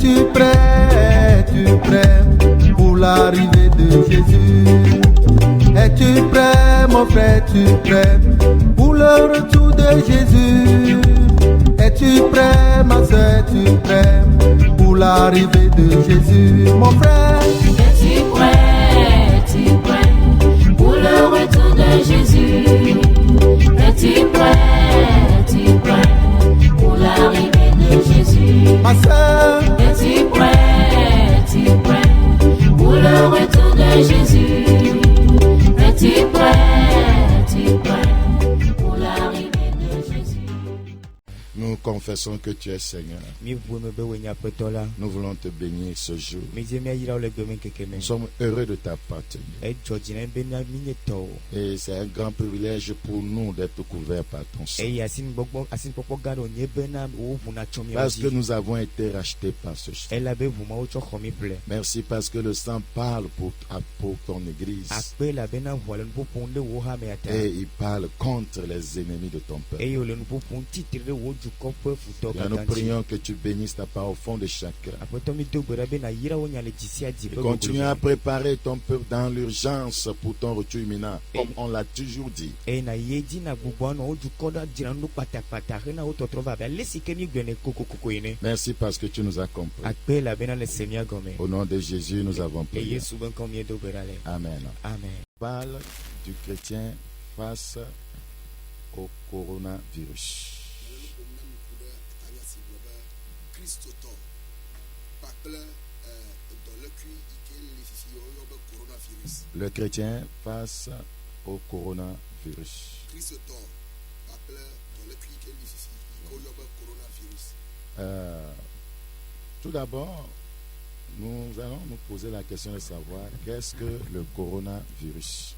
Es-tu prêt pour l'arrivée de Jésus? Es-tu prêt, mon frère, es-tu prêt pour le retour de Jésus? Es-tu prêt, ma soeur, es-tu prêt pour l'arrivée de Jésus? Mon frère, es-tu prêt pour le retour de Jésus? Es-tu prêt pour l'arrivée de Jésus? Ma soeur, es-tu prêt pour le retour de Jésus? Es-tu prêt pour l'arrivée de Jésus? Nous confessons que tu es Seigneur. Nous voulons te bénir ce jour. Nous sommes heureux de t'appartenir. Et c'est un grand privilège pour nous d'être couverts par ton sang. Parce que nous avons été rachetés par ce sang. Merci parce que le sang parle pour ton église. Et il parle contre les ennemis de ton peuple. Et nous prions que tu bénisses ta part au fond de chacun. Et continue à préparer ton peuple dans l'urgence pour ton retour imminent, comme on l'a toujours dit. Merci parce que tu nous as compris. Au nom de Jésus, nous avons prié. Amen. Parle du chrétien face au coronavirus. Le chrétien face au coronavirus. Tout d'abord, nous allons nous poser la question de savoir qu'est-ce que le coronavirus.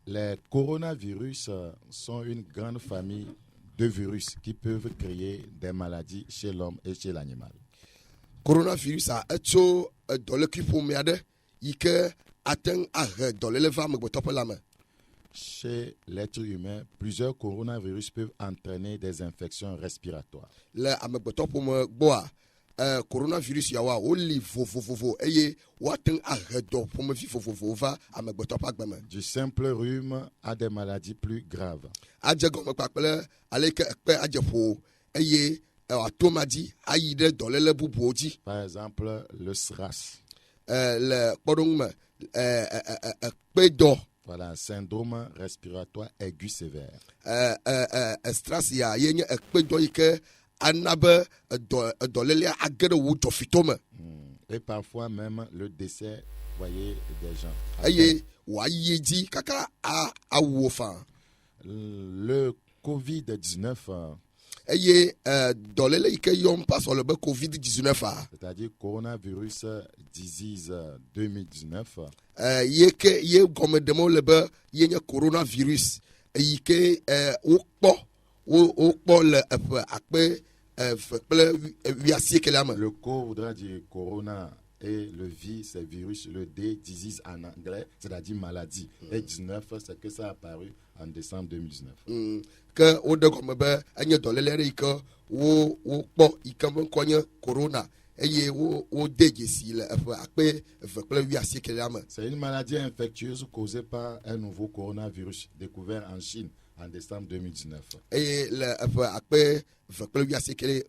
Les coronavirus sont une grande famille de virus qui peuvent créer des maladies chez l'homme et chez l'animal. Coronavirus a été dans le cul pour m'aider, il atteint dans l'élevage Chez l'être humain, plusieurs coronavirus peuvent entraîner des infections respiratoires. Coronavirus yawa oli vovovovo eye waten arredo pour va Du simple rhume à des maladies plus graves. Adjegom pakpele aleke ekpe adjepo eye atomadi ayide dans le bubuoji. Par exemple, le SRAS. Le podong ekpe Voilà, syndrome respiratoire aigu sévère. Stress ya yenye ekpe do ike anabe dolelia agere wu dofitome. Et parfois même le décès, voyez, des gens. Aye wa yeji kaka a wofa. Le COVID-19. Aye dolele ike yom pas sur le COVID-19 C'est-à-dire coronavirus disease 2019. Ye comme demo le yenye coronavirus yike le co voudra dire corona et le V c'est virus, le D disease en anglais, c'est-à-dire maladie. Et 19 c'est que ça a apparu en décembre 2019. Que au de comme anya dolele ike wo po ikam konya corona eye wo dejesi le akpe c'est une maladie infectieuse causée par un nouveau coronavirus découvert en Chine en décembre 2019. Et le akpe vekle wi asekele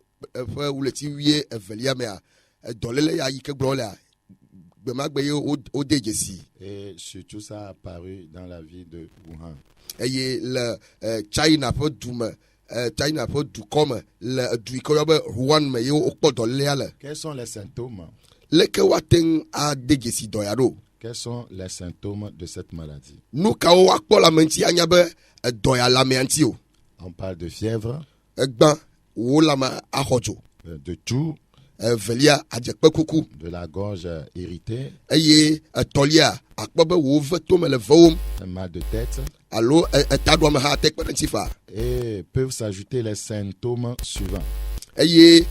ou le ti wie evelia mea dolele ya ike brola bemagbe o dejesi. Et surtout ça a apparu dans la ville de Wuhan. Et le China peut doume China peut du comme le du korobe Wuhan me yo okpo dolele ala. Quels sont les symptômes? Le ke waten a dejesi doyaro. Quels sont les symptômes de cette maladie? Nous ka o akpo la menti anyabe doya la menti o. On parle de fièvre, egban wo la ma ahojo, de toux, velia adjekpe kuku, de la gorge irritée, eye tolia akpobe wo vetome le vewom, un mal de tête. Allo tadwa ma ha tek pensifa. Et peuvent s'ajouter les symptômes suivants. Eye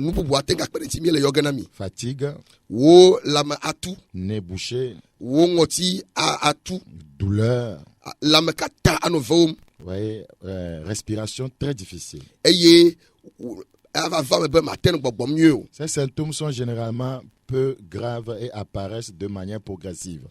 nous pouvons tek pensi mi le yoganami. Fatigue, wo la ma atu, nez bouché, wo ngoti a atu, douleur, Vous voyez, respiration très difficile. Ces symptômes sont généralement peu graves et apparaissent de manière progressive.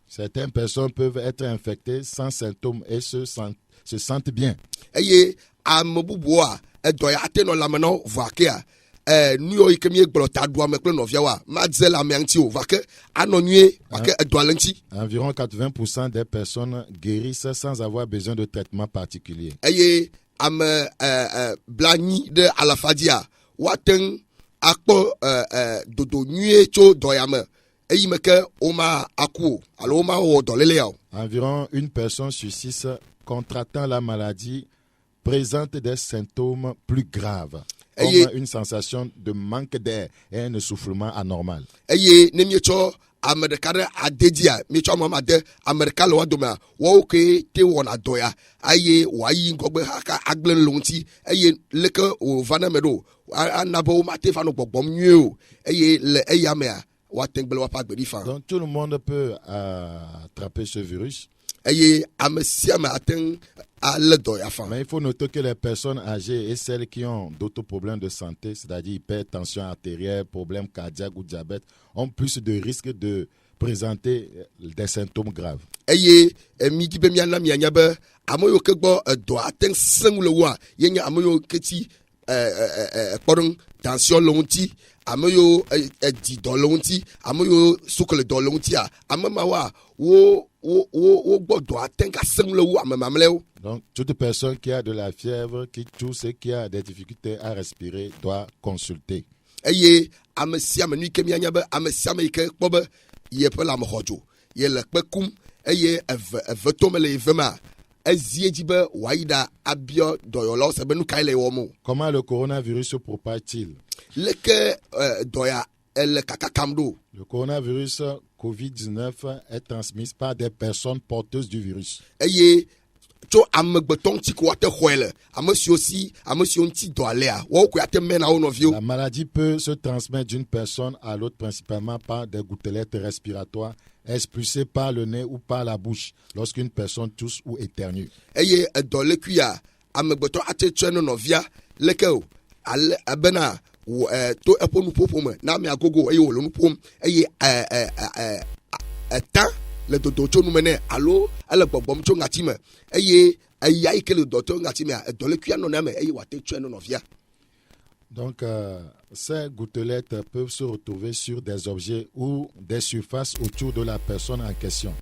Certaines personnes peuvent être infectées sans symptômes et se sentent bien. Environ 80% des personnes guérissent sans avoir besoin de traitement particulier. Environ une personne sur 6 contractant la maladie présente des symptômes plus graves, comme une sensation de manque d'air et un essoufflement anormal. Donc tout le monde peut attraper ce virus. Mais il faut noter que les personnes âgées et celles qui ont d'autres problèmes de santé, c'est-à-dire hypertension artérielle, problèmes cardiaques ou diabète, ont plus de risques de présenter des symptômes graves. Donc, toute personne qui a de la fièvre, qui tousse et qui a des difficultés à respirer doit consulter. Comment le coronavirus se propage-t-il? Le coronavirus COVID-19 est transmis par des personnes porteuses du virus. La maladie peut se transmettre d'une personne à l'autre principalement par des gouttelettes respiratoires expulsées par le nez ou par la bouche lorsqu'une personne tousse ou éternue. Donc, ces gouttelettes peuvent se retrouver sur des objets ou des surfaces autour de la personne en question.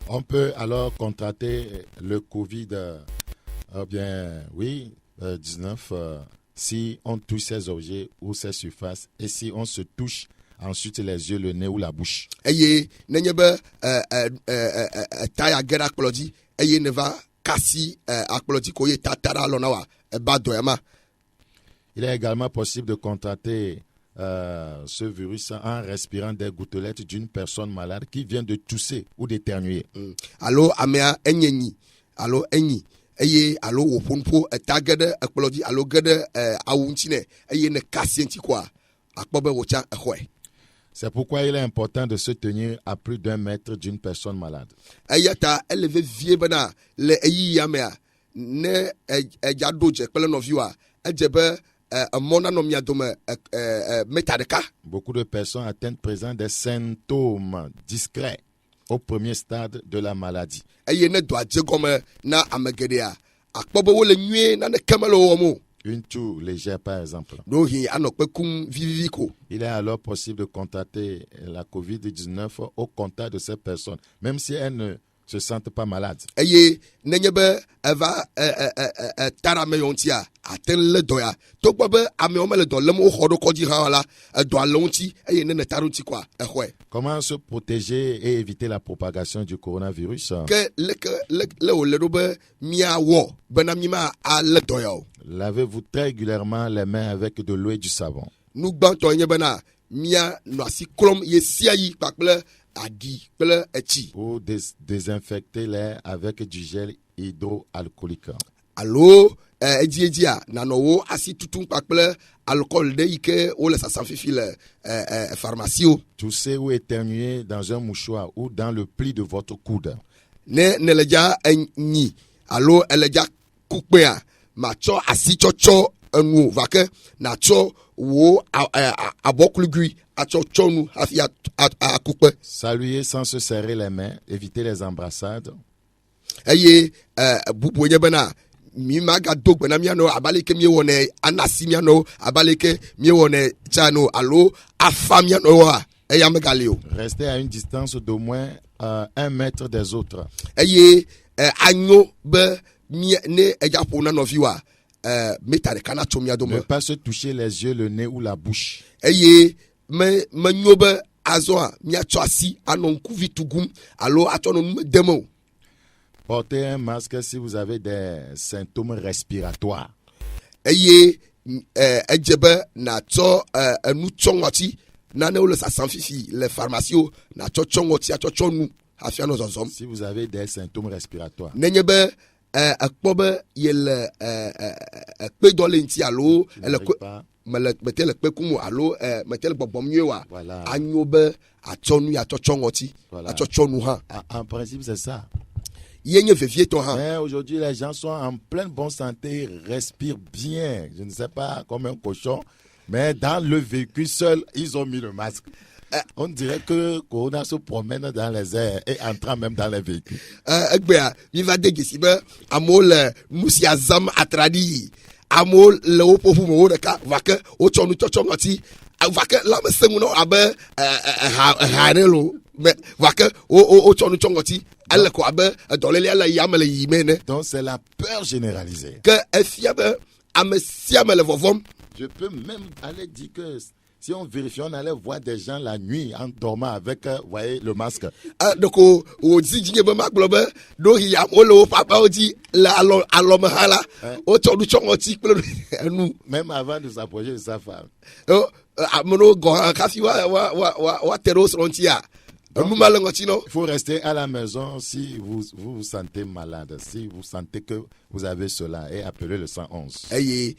On peut alors contracter le COVID-19 si on touche ces objets ou ces surfaces et si on se touche ensuite les yeux, le nez ou la bouche. Il est également possible de contracter ce virus en respirant des gouttelettes d'une personne malade qui vient de tousser ou d'éternuer. C'est pourquoi il est important de se tenir à plus d'1 mètre d'une personne malade. Beaucoup de personnes atteintes présentent des symptômes discrets au premier stade de la maladie. Une toux légère, par exemple. Il est alors possible de contracter la COVID-19 au contact de ces personnes, même si elles ne se sentent pas malades. Comment se protéger et éviter la propagation du coronavirus? Lavez-vous très régulièrement les mains avec de l'eau et du savon. mia no asi klom ye siayi pakple adi kple echi. Ou désinfectez-les avec du gel hydroalcoolique. Allo edia na no wo asi tutum pakple alcool de ike o le sasan fifi le pharmacie. Toussez ou éternuez dans un mouchoir ou dans le pli de votre coude. Ne leja enyi allo eleja kukpea macho asi chocho enu vake na cho wo abokulugui acho chonu afia akukpe. Saluez sans se serrer les mains, évitez les embrassades. Eye bubuye bana mi maga dogbe na miano abaleke mi wone anasi miano abaleke mi wone chano allo afa miano wa eya megalio. Restez à une distance d'au moins 1 mètre des autres. Eye agno be mi ne eja pona no viwa metare kana chomia do. Ne pas se toucher les yeux, le nez ou la bouche. Eye me nyobe azoa mi achoasi anonku vitugum allo atono demo. Portez un masque si vous avez des symptômes respiratoires. Eye ejebe na cho enu chongoti na ne le sasan fifi le pharmacie na cho chongoti a cho chonu afia no zozom. Si vous avez des symptômes respiratoires. Nenyebe akpobe yele pe dole nti allo ele mettez le pekumu allo mettez le bobomyewa anyobe a chonu a cho chongoti a cho chonu ha. En principe c'est ça. Mais aujourd'hui, les gens sont en pleine bonne santé, respirent bien. Je ne sais pas, comme un cochon. Mais dans le véhicule seul, ils ont mis le masque. On dirait que Corona se promène dans les airs et entrant même dans les véhicules. Il va déguiser. Amol, Moussiazam Atradi. Amol, le haut pour vous, le cas, va que, au chonu, chochongoti. Va que, là, me sengono, abe, harelo. Mais, va que, au chonu, chongoti. Donc c'est la peur généralisée. Je peux même aller dire que si on vérifie, on allait voir des gens la nuit en dormant avec voyez, le masque. Même avant de s'approcher de sa femme. Il faut rester à la maison si vous vous sentez malade, si vous sentez que vous avez cela et appelez le 111. Et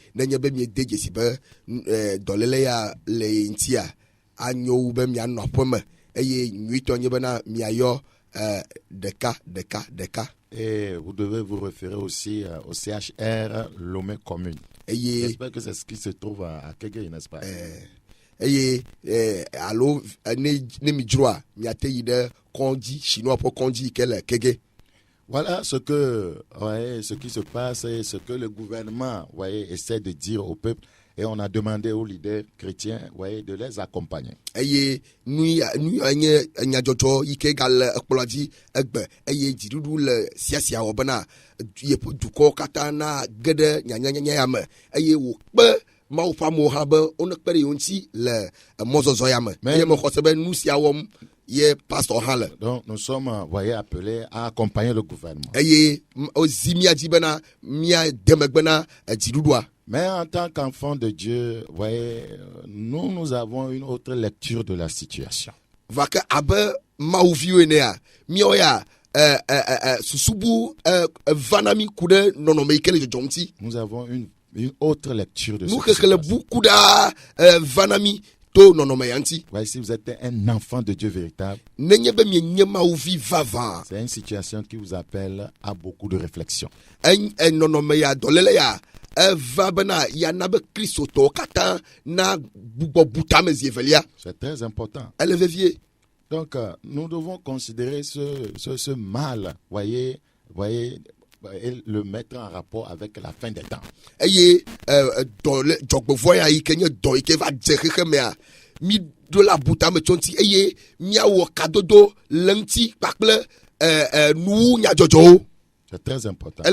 vous devez vous référer aussi au CHR Lomé Commune. J'espère que c'est ce qui se trouve à Kegei, n'est-ce pas? Allo ne midroa miate yide konji chinois pour konji kele kege. Voilà ce qui se passe et ce que le gouvernement essaie de dire au peuple, et on a demandé aux leaders chrétiens de les accompagner. Eye nui anya jojo ike gal ekpolaji egbe eye jidudu le siasia obana ye duko katana gede nyanya yame eye wo pe donc nous sommes appelés à accompagner le gouvernement. Mais en tant qu'enfants de Dieu, nous avons une autre lecture de la situation. Nous avons une autre lecture de cette situation. Si vous êtes un enfant de Dieu véritable, c'est une situation qui vous appelle à beaucoup de réflexion. C'est très important. Donc, nous devons considérer ce mal, voyez, et le mettre en rapport avec la fin des temps. C'est très important.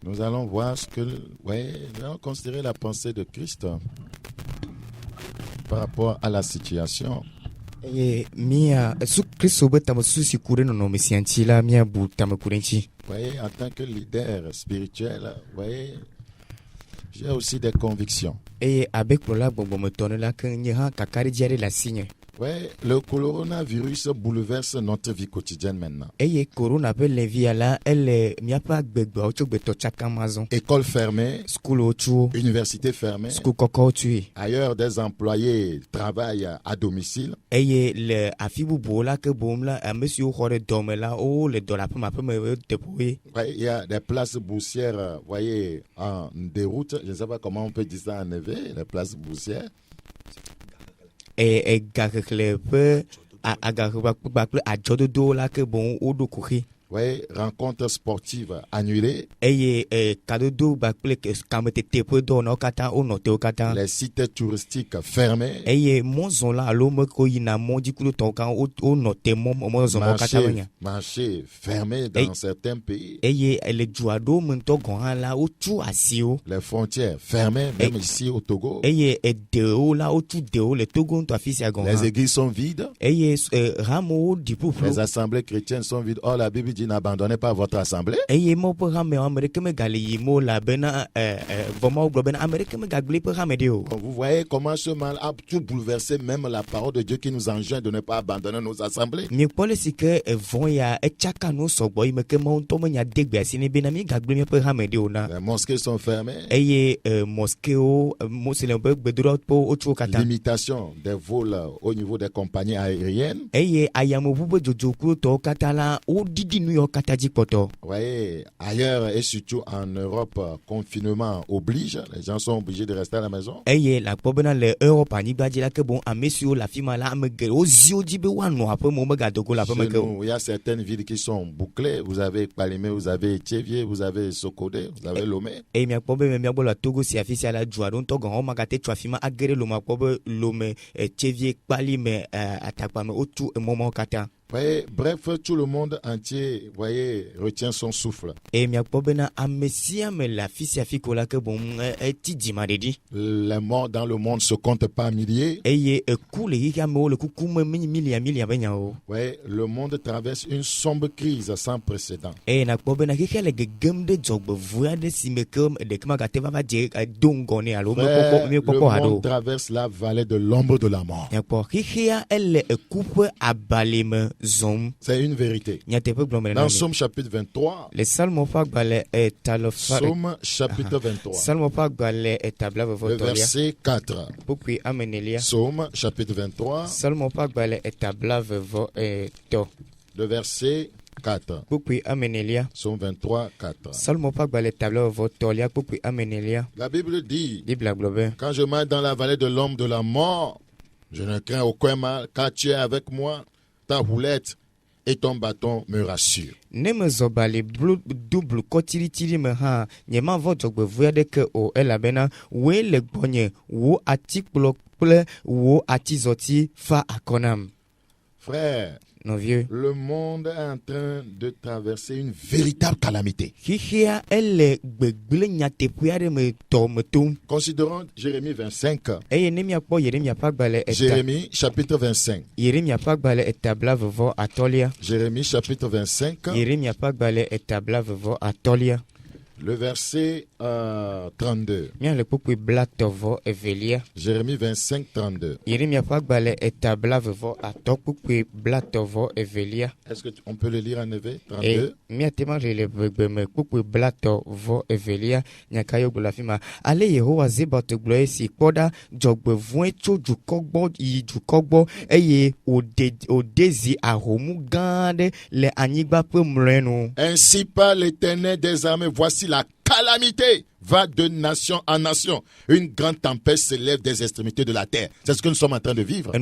Nous allons voir nous allons considérer la pensée de Christ par rapport à la situation. Voyez, en tant que leader spirituel, J'ai aussi des convictions. Et avec le labo me tourne là que n'y a kakari diare la signe. Ouais, le coronavirus bouleverse notre vie quotidienne maintenant. Et corona peut l'envie là, elle n'y a pas bébé au tu beto chaka maison. École fermée, school au tu, université fermée. school coco tu. Ailleurs, des employés travaillent à domicile. Et le afibu bola que boum là, un monsieur au dorme là, oh le dollar pour ma me débrouiller. Ouais, il y a des places boursières, voyez, en déroute. Je ne sais pas comment on peut dire ça en éveil, les places boursières. Et gaggle peu à gaggle à jodo là que bon au do courir. Oui, rencontres sportives annulées. Et cadeau bakple que kamete tepo do no kata o no te kata. Les sites touristiques fermés. Et mon zone là lo me ko ina mon di kulo ton kan o no te mon zone kata banya. Marché fermé dans certains pays. Et les jouado mon to gon là o tu asio. Les frontières fermées même ici au Togo. Et deo là o tu deo le Togo to afisi agon. Les églises sont vides. Et ramo di peuple. Les assemblées chrétiennes sont vides. Oh, la Bible dit n'abandonnez pas votre assemblée. Et mo pour rame Amérique me gali mo la bena vraiment global Amérique me gali pour rame dio. Vous voyez comment ce mal a tout bouleversé même la parole de Dieu qui nous enjoint de ne pas abandonner nos assemblées. Mi pole si que vont ya chaka no so boy me que mon to me nya degbe si ni benami gali me pour rame dio na. Les mosquées sont fermées. Et mosquée o muslim be bedro po ocho kata. Limitation des vols au niveau des compagnies aériennes. Et ayamu bubu jojoku to kata la o didi New York kata ji poto. Ouais, ailleurs et surtout en Europe, confinement oblige, les gens sont obligés de rester à la maison. Et la pobena le Europe ani ba la que bon a monsieur la fima la me o zio di be wanu après mo me gado ko la pe me que. Il y a certaines villes qui sont bouclées, vous avez Palimé, vous avez Tchévier, vous avez Sokodé, vous avez Lomé. Et mi pobe me bo la Togo si afisi ala joa don to gon ma gate twafima agere lo ma pobe Lomé Tchévier Palimé atakpa me otu moment kata. Voyez, bref, tout le monde entier, voyez, retient son souffle. Et mi pobena amesia me la fisi afiko la que bon ti di ma dedi. Les morts dans le monde se comptent pas milliers. Et coule hika me le kuku me milia benya o. Ouais, le monde traverse une sombre crise sans précédent. Et na pobena hika le gem de job voya de si me comme de kama gate va je dongone alo me poko ado. Le monde traverse la vallée de l'ombre de la mort. Ya po hika elle coupe abaleme zom. C'est une vérité. Dans Somme chapitre 23. Le Salmo Fagbale est talofa. Somme chapitre 23. Salmo Fagbale est tabla le verset 4. Puis amenelia. Somme chapitre 23. Salmo Fagbale est tabla vevo et to. Le verset 4. Puis amenelia. Somme 23 4. Salmo Fagbale est tabla vevo tolia puis amenelia. La Bible dit. Bible quand je marche dans la vallée de l'ombre de la mort, je ne crains aucun mal car tu es avec moi. Ta roulette et ton bâton me rassurent. Ne zobali double kotiri me ha nyema voto gbe de que o elabena we le bonye wo atikplo ple wo atizoti fa akonam. Frère, non vieux, le monde est en train de traverser une véritable calamité. Considérons Jérémie 25. Jérémie chapitre 25. Jérémie chapitre 25. Le verset 32. Jérémie 25, 32. Est-ce qu'on peut le lire en éveil? 32. Ale Yehowa zebot gloye si koda jogbe vwen cho jukogbo yi jukogbo eye odezi ahomu gande le anyigba pe mrenu. Ainsi par l'Éternel des armées, voici la calamité va de nation en nation. Une grande tempête s'élève des extrémités de la terre. C'est ce que nous sommes en train de vivre.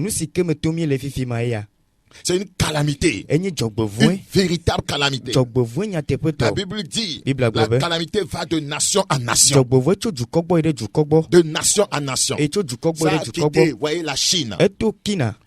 C'est une calamité. Une véritable calamité. La Bible dit la calamité va de nation en nation. De nation en nation. Ça a quitté, voyez, la Chine.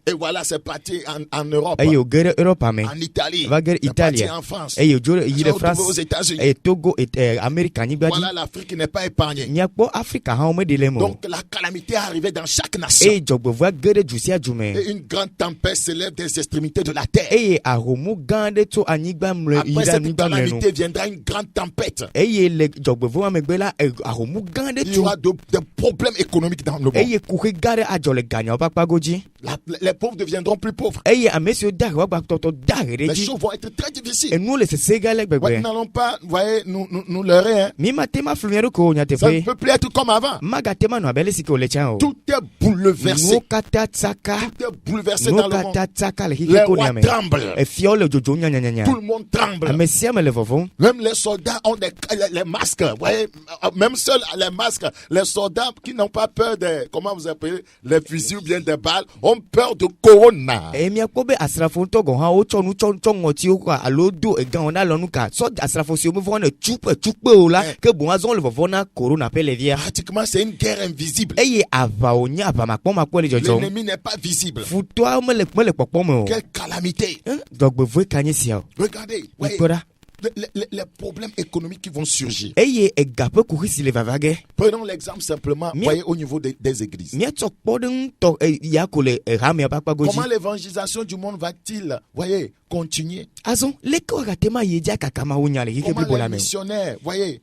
Et voilà, c'est parti en Europe, eye ogere Europe ame en Italie, va gere c'est parti Italia en France, eye ojore c'est yire retrouvé aux France États-Unis. eye Togo America anyigba Voilà, l'Afrique n'est pas épargnée. nyakpo Africa ha ome de le mo Donc la calamité est arrivée dans chaque nation. eye dzɔgbevɔa gere jusi ajume Et une grande tempête s'élève des extrémités de la terre. eye ahomu gã ɖe tso anyigba mle Après yi ɖe cette anyigba mle nu calamité viendra une grande tempête. eye le dzɔgbevɔa megbe la ahomu gã ɖe Il y tso aura des problèmes économiques dans le monde. eye kuxe gã ɖe adzɔ le ganyawo ƒe akpa godzi Les pauvres deviendront plus pauvres. eye ame siwo da ɣe woagbãtɔtɔ da ɣe ɖe Les dzi choses vont être très difficiles. enuwo le sese gã le Ouais, gbegbe nous n'allons pas, vous voyez, nous leurrer. Hein. mi mate ma flu mia ɖo ko Ça ne nyateƒe peut plus être comme avant. magate ma nɔ abe le si ke wòle tsã o Tout est bouleversé. nuwo katã tsaka Tout est bouleversé nuwo dans le monde. katã tsaka le Les xixi ko rois niame tremblent. efiawo le dzodzom nyanyanyanya Tout le monde tremble. ame sia ame le vɔvɔm Même les soldats ont les masques. Vous voyez, même seuls les masques. Les soldats qui n'ont pas peur des, comment vous appelez, les fusils ou bien des balles, ont peur de corona. eye miakpɔ be asrafo ŋutɔ gɔ̃ hã wotsɔ nu tsɔ ŋɔtiwo kɔ alo do egãwo na lɔnu ka sɔ asrafo siwo mevɔ ne tukpe o la ke boŋ azɔ le vɔvɔ na corona ƒe levia Pratiquement, c'est une guerre invisible. eye aʋawo nye aʋamakpɔmakpɔ le dzɔdzɔm L'ennemi n'est pas visible. futɔa mele kpɔkpɔ me o Quelle calamité. dzɔgbevɔe ka nye sia o Regardez, voyez, mikpɔ ɖa les problèmes économiques qui vont surgir. eye ega ƒe kuxi si le vava ge Prenons l'exemple simplement, Mia- voyez, au niveau des églises. miatsɔ kpɔɖeŋutɔ ya ko le hamea ƒe akpa godzi Comment l'évangélisation du monde va-t-il, voyez, continuer? azɔ leke wagate ma yi dzi akakamawo nya le xixe Comment blibo les la me o missionnaires, voyez,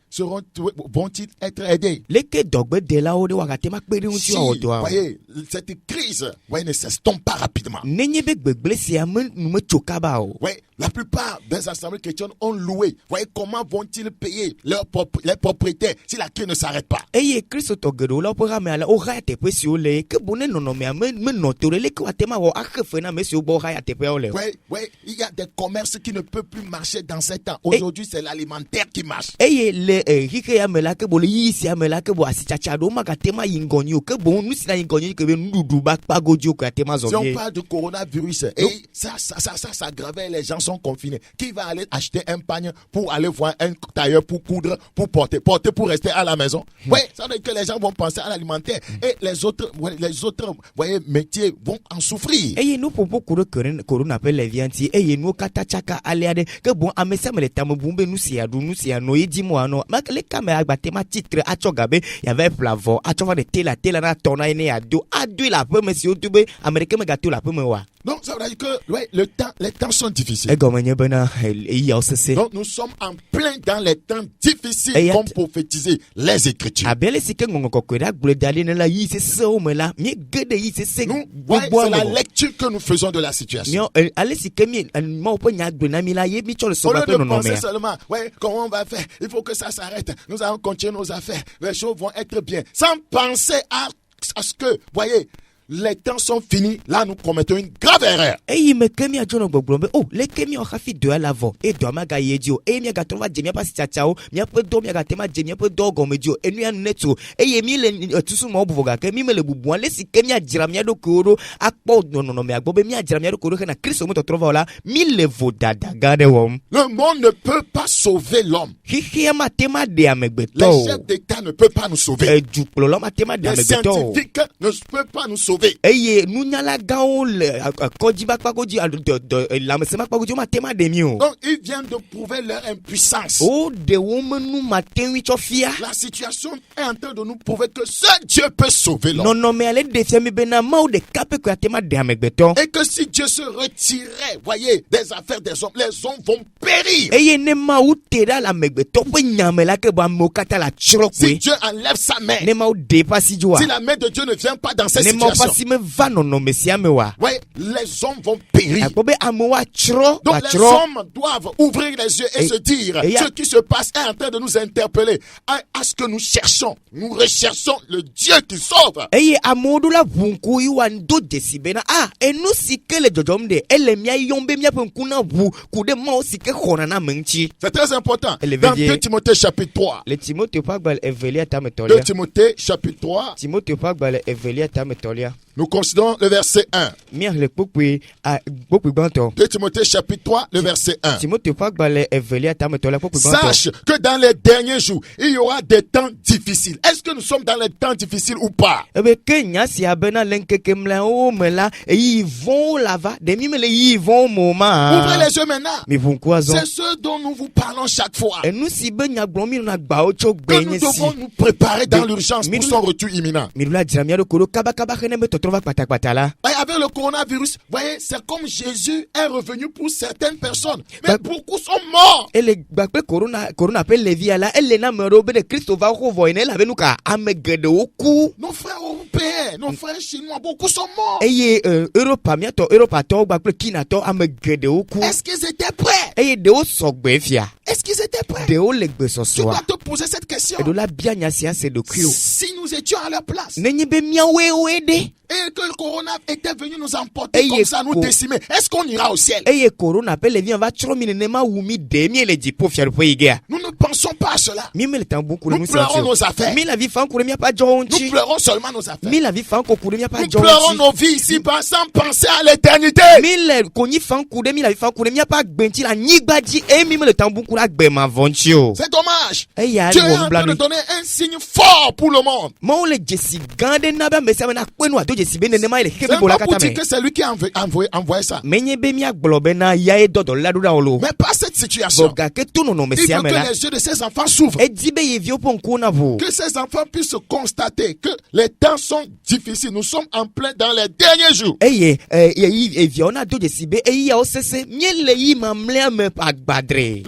vont-ils être aidés? leke dɔgbedelawo ɖe wagate ma kpe ɖe ŋuti Si, woawɔ dɔa o voyez, cette crise, voyez, ne s'estompe pas rapidement. nenye be gbegble sia metso kaba o Oui, la plupart des assemblées chrétiennes ont loué. Voyez, comment vont-ils payer les propriétaires si la crise ne s'arrête pas? eye kristotɔ geɖewo la woƒe hame ale wohaya teƒe siwo le ke boŋ ne nɔnɔmea menɔ to ɖe leke wate ma wɔ axe fe na ame siwo gbɔ wohaya teƒeawo le o. Oui, oui, il y a des commerces qui ne peuvent plus marcher dans ces temps. Aujourd'hui, c'est l'alimentaire qui marche. eye le xixe ya me la ke bo le yiyi sia me la ke bo asitsatsa ɖewo magate ma yi ŋgɔ nyi o ke boŋ nu si na yi ŋgɔ nyi ke be nuɖuɖu ba kpa godziwo ko ate ma Si zɔ on vie parle de coronavirus, et ça s'aggrave, les gens sont confinés. Qui va aller acheter un pagne pour aller voir un tailleur pour coudre, pour porter pour rester à la maison? Oui, ça veut dire que les gens vont penser à l'alimentaire et les autres, voyez, métiers vont en souffrir. eye nuƒoƒo ku ɖe korona ƒe levia ŋuti eye nuwo katã tsaka alea ɖe ke boŋ ame sia ame le tame bum be nu sia ɖu nu sia no ye dim woanɔ leke ame agbate ma tsitre atsɔ ga be yava ƒle avɔ atsɔ va ɖe tela na tɔ na ye ne yeado adoe le aƒeme si wodo be ame ɖeke megato le aƒeme oa Donc, ça veut dire que ouais, les temps sont difficiles. egɔme nye bena eyawo sese Donc, nous sommes en plein dans les temps difficiles Et comme prophétisé les Écritures. abe le si ke ŋɔŋɔ kɔkɔe ɖe agblɔe da ɖi ne la yi sesewo me la miege ɖe yi sese Nous, ouais, gbogboa c'est la me lecture que nous faisons de la situation. miɔ ale si ke mi mawo ƒe nya gblɔe na mi la ye mi tsɔ le Au sɔgba lieu ƒe de penser nɔnɔmea seulement, ouais, comment on va faire? Il faut que ça s'arrête. Nous allons continuer nos affaires. Les choses vont être bien. Sans penser à ce que, voyez, les temps sont finis. Là, nous commettons une grave erreur. eye me ke miadzɔ nɔ gbɔgblɔm be o leke miawɔ hafi dɔa la vɔ eye dɔa magayi edzi o eye miagatrɔ va dze miaƒe asitsatsawo miaƒe dɔ miagate ma dze miaƒe dɔ gɔme dzi o enua nu netso eye mi le tusu ma wo buvɔ gake mi me le bubua le si ke miadzra mia ɖokuiwo ɖo akpɔ nɔnɔmea gbɔ be miadzra mia ɖokuiwo ɖo hena kristo me tɔtrɔ va o la mi le vodada gã ɖe wɔm Le monde ne peut pas sauver l'homme. xixia mate ma ɖe amegbetɔ Les o chefs d'État ne peuvent pas nous sauver. edukplɔla mate ma ɖe Les amegbetɔ o scientifiques ne peuvent pas nous sauver. eye nunyala gãwo le kɔdzi ba kpa godzi lãmesẽ ma kpa godzi mate ma ɖe mi o Donc, ils viennent de prouver leur impuissance. o ɖewo menu mate ŋui tsɔ fia La situation est en train de nous prouver que seul Dieu peut sauver l'homme. nɔnɔmea le ɖe fia mi bena mawo ɖeka pɛ koe ate ma ɖe amegbetɔ Et que si Dieu se retirait, voyez, des affaires des hommes, les hommes vont périr. eye ne mawo te ɖe le amegbetɔ ƒe nyame la ke bo amewo katã le atsyɔ̃ Si koe Dieu enlève sa main, ne mawo ɖe eƒe asi dzoa si la main de Dieu ne vient pas dans cette ne mawo ƒe situation, asi meva nɔnɔme sia me oa voyez, les hommes vont périr. akpɔ be amewo atsyɔ̃ Donc les atsyɔ̃ hommes doivent ouvrir les yeux et Et- se dire, et y a- ce qui se passe est en train de nous interpeller à ce que nous cherchons. Nous recherchons le Dieu qui sauve. eye amewo ɖo la ʋu ŋku yi woado dzesi bena enu si ke le dzɔdzɔm ɖe ele míayɔm be míaƒe ŋku na ʋu ku ɖe mawo si ke xɔna na ame ŋuti C'est très important. Et le Dans verdier- 2 Timothée chapitre 3. le timoteo ƒe agbalẽ evelia 2 tametɔlia Timothée chapitre 3. timoteo ƒe agbalẽ evelia tametɔlia Nous considérons le verset 1. 2 Timothée chapitre 3, le verset 1. Sache que dans les derniers jours, il y aura des temps difficiles. Est-ce que nous sommes dans les temps difficiles ou pas? Ouvrez les yeux maintenant. C'est ce dont nous vous parlons chaque fois. Que nous devons nous préparer dans l'urgence pour son retour imminent. Avec le coronavirus, voyez, c'est comme Jésus est revenu pour certaines personnes, mais beaucoup sont morts. Nos frères européens, nos frères chinois, beaucoup sont morts. Est-ce qu'ils étaient prêts? Est-ce qu'ils étaient prêts? Tu dois te poser cette question. Si nous étions à leur place, et que le corona était venu nous emporter comme ça, nous décimer, est-ce qu'on ira au ciel? Nous ne pensons pas à cela. Nous pleurons nos affaires. Nous pleurons seulement nos affaires. Nous pleurons nos vies ici sans penser à l'éternité. C'est dommage. Dieu est en train de donner un signe fort pour le monde. C'est pas pour dire que c'est lui qui a envoyé ça. Mais pas cette situation. Il veut que les yeux de ses enfants s'ouvrent. Que ces enfants puissent constater que les temps sont difficiles. Nous sommes en plein dans les derniers jours. Le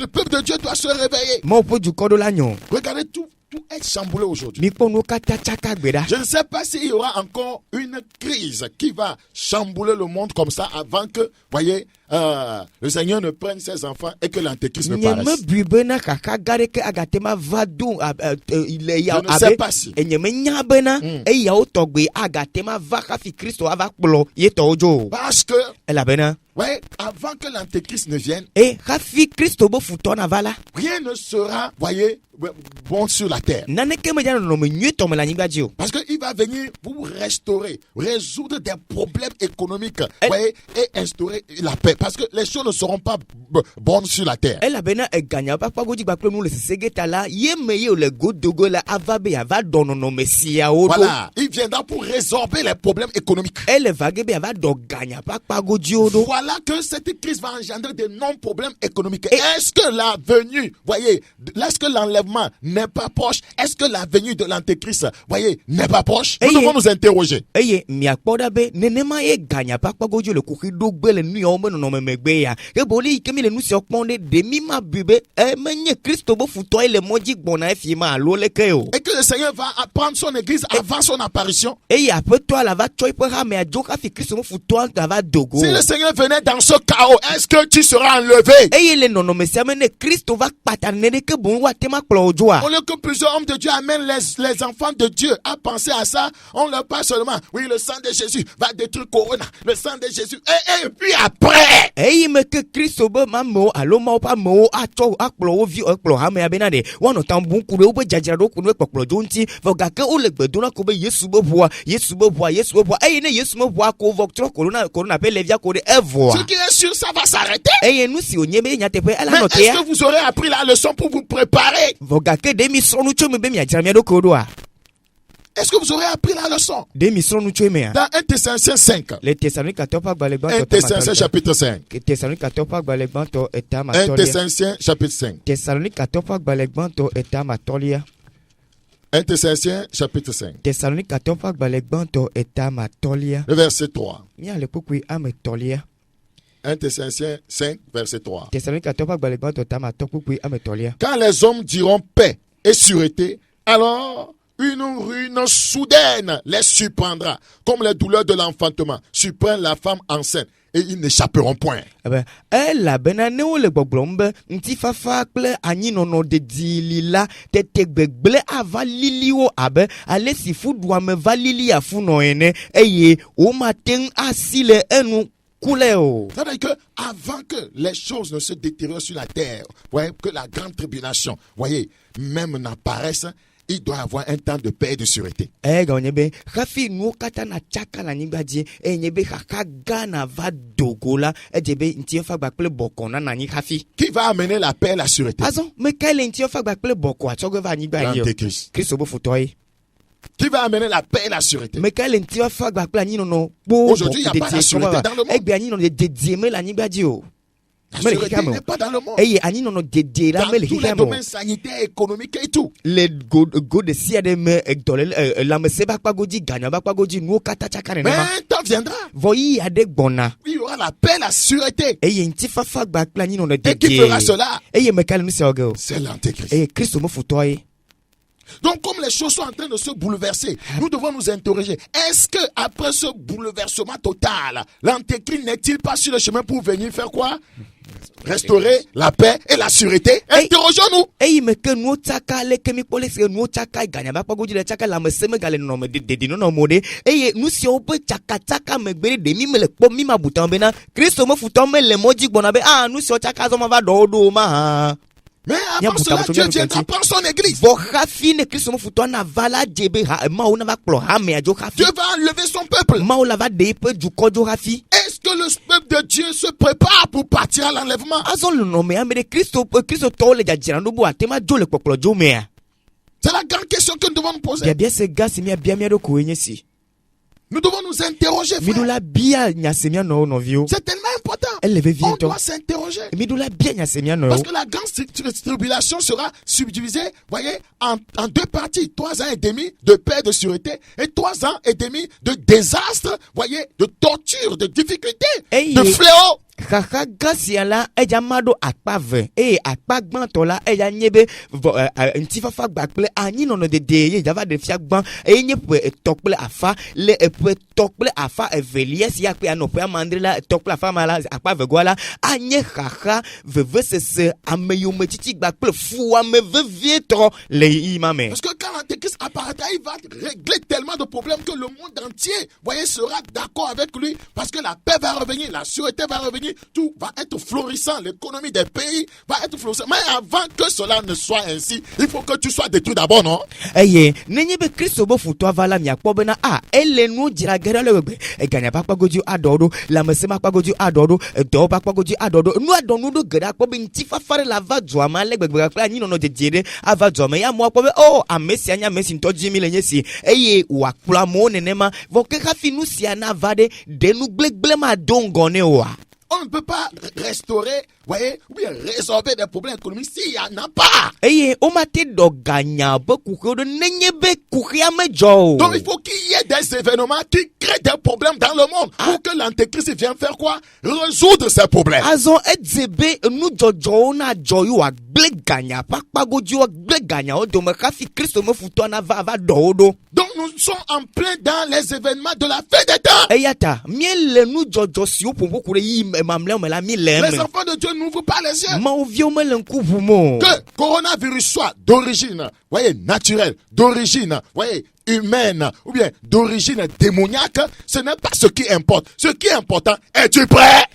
peuple de Dieu doit se réveiller. Regardez tout est chamboulé aujourd'hui. Je ne sais pas s'il y aura encore une crise qui va chambouler le monde comme ça avant que, voyez, le Seigneur ne prenne ses enfants et que l'antéchrist ne paraisse. Je ne sais pas si. Parce que, ouais, avant que l'antéchrist ne vienne, rien ne sera, voyez, bon sur la terre. Parce qu'il va venir pour restaurer, résoudre des problèmes économiques, voyez, et instaurer la paix. Parce que les choses ne seront pas bonnes sur la terre. Voilà, il viendra pour résorber les problèmes économiques. Voilà que cette crise va engendrer de non-problèmes économiques. Est-ce que la venue, voyez, est-ce que l'enlèvement n'est pas proche? Est-ce que la venue de l'antéchrist, voyez, n'est pas proche? Nous devons nous interroger. Et que le Seigneur va prendre son église avant son apparition. Si le Seigneur venait dans ce chaos, est-ce que tu seras enlevé? Au lieu que plusieurs hommes de Dieu amènent les enfants de Dieu à penser à ça, on leur parle seulement, oui, le sang de Jésus va détruire Corona, le sang de Jésus, et puis après, ce qui est sûr, ça va s'arrêter. Mais est-ce que vous aurez appris la leçon pour vous préparer? Est-ce que vous aurez appris la leçon? Dans 1 Thessaloniciens 5. 1 Thessaloniciens chapitre 5. 1 Thessaloniciens chapitre 5. 1 Thessaloniciens chapitre 5. Le verset 3. 1 Thessaloniciens 5, verset 3. Quand les hommes diront paix et sûreté, alors une ruine soudaine les surprendra, comme les douleurs de l'enfantement surprennent la femme enceinte, et ils n'échapperont point. C'est-à-dire que avant que les choses ne se détériorent sur la terre, voyez, que la grande tribulation, voyez, même n'apparaisse, il doit avoir un temps de paix et de sûreté. Qui va amener la paix et la sûreté? L'Antéchrist. Qui va amener la paix et la sûreté? Aujourd'hui, il n'y a pas la sûreté dans le monde. La sûreté n'est pas dans le monde. Dans tous les domaines sanitaires, économiques et tout. Mais un temps viendra. Il y aura la paix, la sûreté. Et qui fera cela? C'est l'Antéchrist. Donc, comme les choses sont en train de se bouleverser, nous devons nous interroger. Est-ce que après ce bouleversement total, l'Antéchrist n'est-il pas sur le chemin pour venir faire quoi? Restaurer la paix et la sûreté? Interrogeons-nous. Mais avant cela, Dieu viendra prendre son église. Dieu va enlever son peuple. Est-ce que le peuple de Dieu se prépare pour partir à l'enlèvement? C'est la grande question que nous devons nous poser. Nous devons nous interroger, frère. C'est tellement important. On doit s'interroger. Parce que la grande tribulation sera subdivisée, voyez, en 2 parties. 3 ans et demi de paix, de sûreté, et 3 ans et demi de désastre, voyez, de torture, de difficulté, de fléau. Gasiala ejamado akpave akpagbantola eyanyebe ntifafa gbakple anyi nono de java de fiagban enye pe tokple afa le pe tokple afa evelies yakpe anope amandrela tokple afa mala akpave gwala anye khaha vevese ameyume titi gbakple fu ameve vietro le imame. Parce que quand l'Antéchrist apparaîtra, il va régler tellement de problèmes que le monde entier, voyez, sera d'accord avec lui, parce que la paix va revenir, la sûreté va revenir. Tout va être florissant, l'économie des pays va être florissant. Mais avant que cela ne soit ainsi, il faut que tu sois détruit d'abord, non? Nenyebe Kristo bo futo avala mi akpobena ele nu jira gera lewebe eganya pakpa goju adodo la mesema pakpa goju adodo do pakpa goju adodo nu adonu do gera akpobe ntifa fare la va jo ama legbegbe akpa anyi no de jere ava jo me ya mo akpobe amesi anya mesi ntoji mi lenyesi wakpla mo nenema voke kafi nu sia na vade denu glegble ma dongone wa. On ne peut pas restaurer, voyez, ou bien résorber des problèmes économiques s'il n'y en a pas. Donc il faut qu'il y ait des événements qui créent des problèmes dans le monde pour que l'Antéchrist vienne faire quoi? Résoudre ces problèmes. Donc nous sommes en plein dans les événements de la fin des temps. Les enfants de Dieu n'ouvrent pas les yeux. Que coronavirus soit d'origine, voyez, naturelle, d'origine, voyez, humaine, ou bien d'origine démoniaque, ce n'est pas ce qui importe. Ce qui est important, es-tu prêt?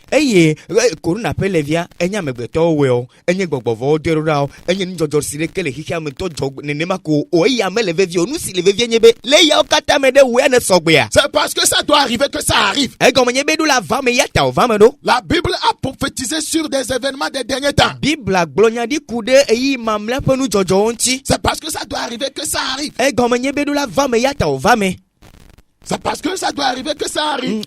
Corona pelevia enya megbeto weo enye gbogbovo derurao enye njojor sirekele hikiame to jog nenemako oya melevevio nu si levevie nyebe le ya okata mede we ne sogbea. C'est parce que ça doit arriver que ça arrive. Gomenyebe du la vame yata o vame do. La Bible a prophétisé sur des événements des derniers temps. Bible glonya di kude eyi mamle penu jojo onti. C'est parce que ça doit arriver que ça arrive. Gomenyebe du la vame yata o vame. C'est parce que ça doit arriver que ça arrive.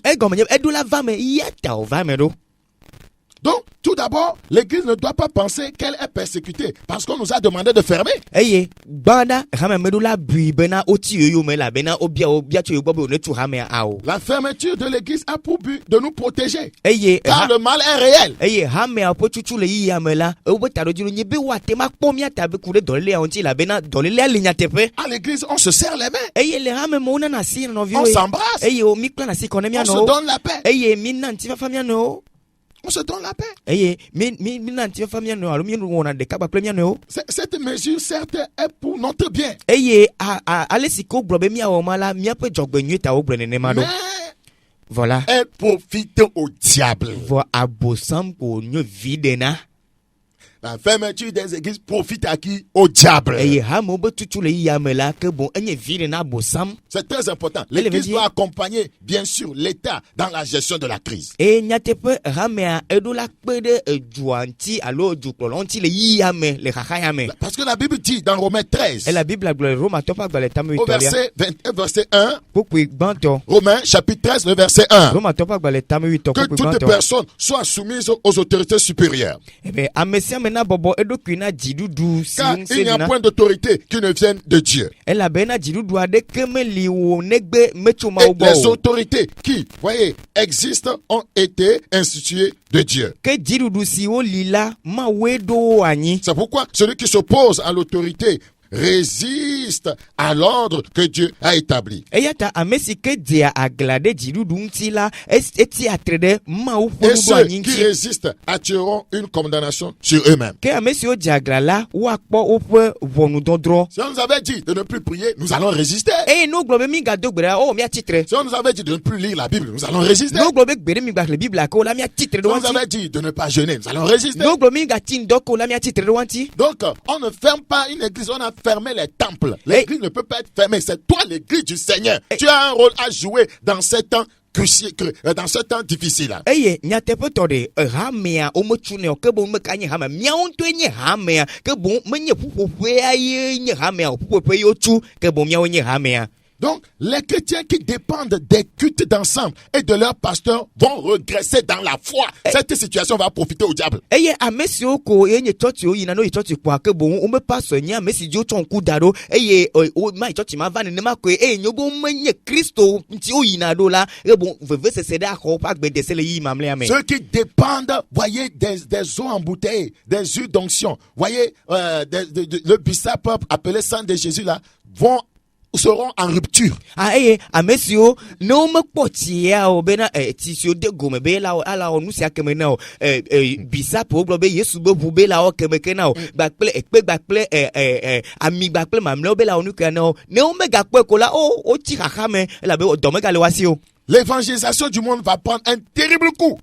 Donc, tout d'abord, l'église ne doit pas penser qu'elle est persécutée parce qu'on nous a demandé de fermer. La fermeture de l'église a pour but de nous protéger. Car le mal est réel. À l'église, on se serre les mains. On s'embrasse. On se donne la paix. On se donne la paix. Cette mesure, certes, est pour notre bien. Mais voilà. Elle profite au diable. la fermeture des églises profite à qui? Au diable. C'est très important. L'église doit accompagner, bien sûr, l'État dans la gestion de la crise. Parce que la Bible dit dans Romains 13, au verset 21, verset 1, Romains chapitre 13, le verset 1, que toutes les personnes soient soumises aux autorités supérieures. Car il n'y a point d'autorité qui ne vienne de Dieu. Et les autorités qui, voyez, existent ont été instituées de Dieu. C'est pourquoi celui qui s'oppose à l'autorité résiste à l'ordre que Dieu a établi. Et ceux qui résistent attireront une condamnation sur eux-mêmes. Si on nous avait dit de ne plus prier, nous allons résister. Si on nous avait dit de ne plus lire la Bible, nous allons résister. Si on nous avait dit de ne pas jeûner, nous allons résister. Donc, on ne ferme pas une église, on a fermé les temples. L'église ne peut pas être fermée. C'est toi l'église du Seigneur. Tu as un rôle à jouer dans ce temps dans ce temps difficile. Donc, les chrétiens qui dépendent des cultes d'ensemble et de leur pasteur vont regresser dans la foi. Cette situation va profiter au diable. Ceux qui dépendent, voyez, des eaux embouteillées, des huiles d'onction, voyez, le bissap appelé sang de Jésus là, seront en rupture. L'évangélisation du monde va prendre un terrible coup.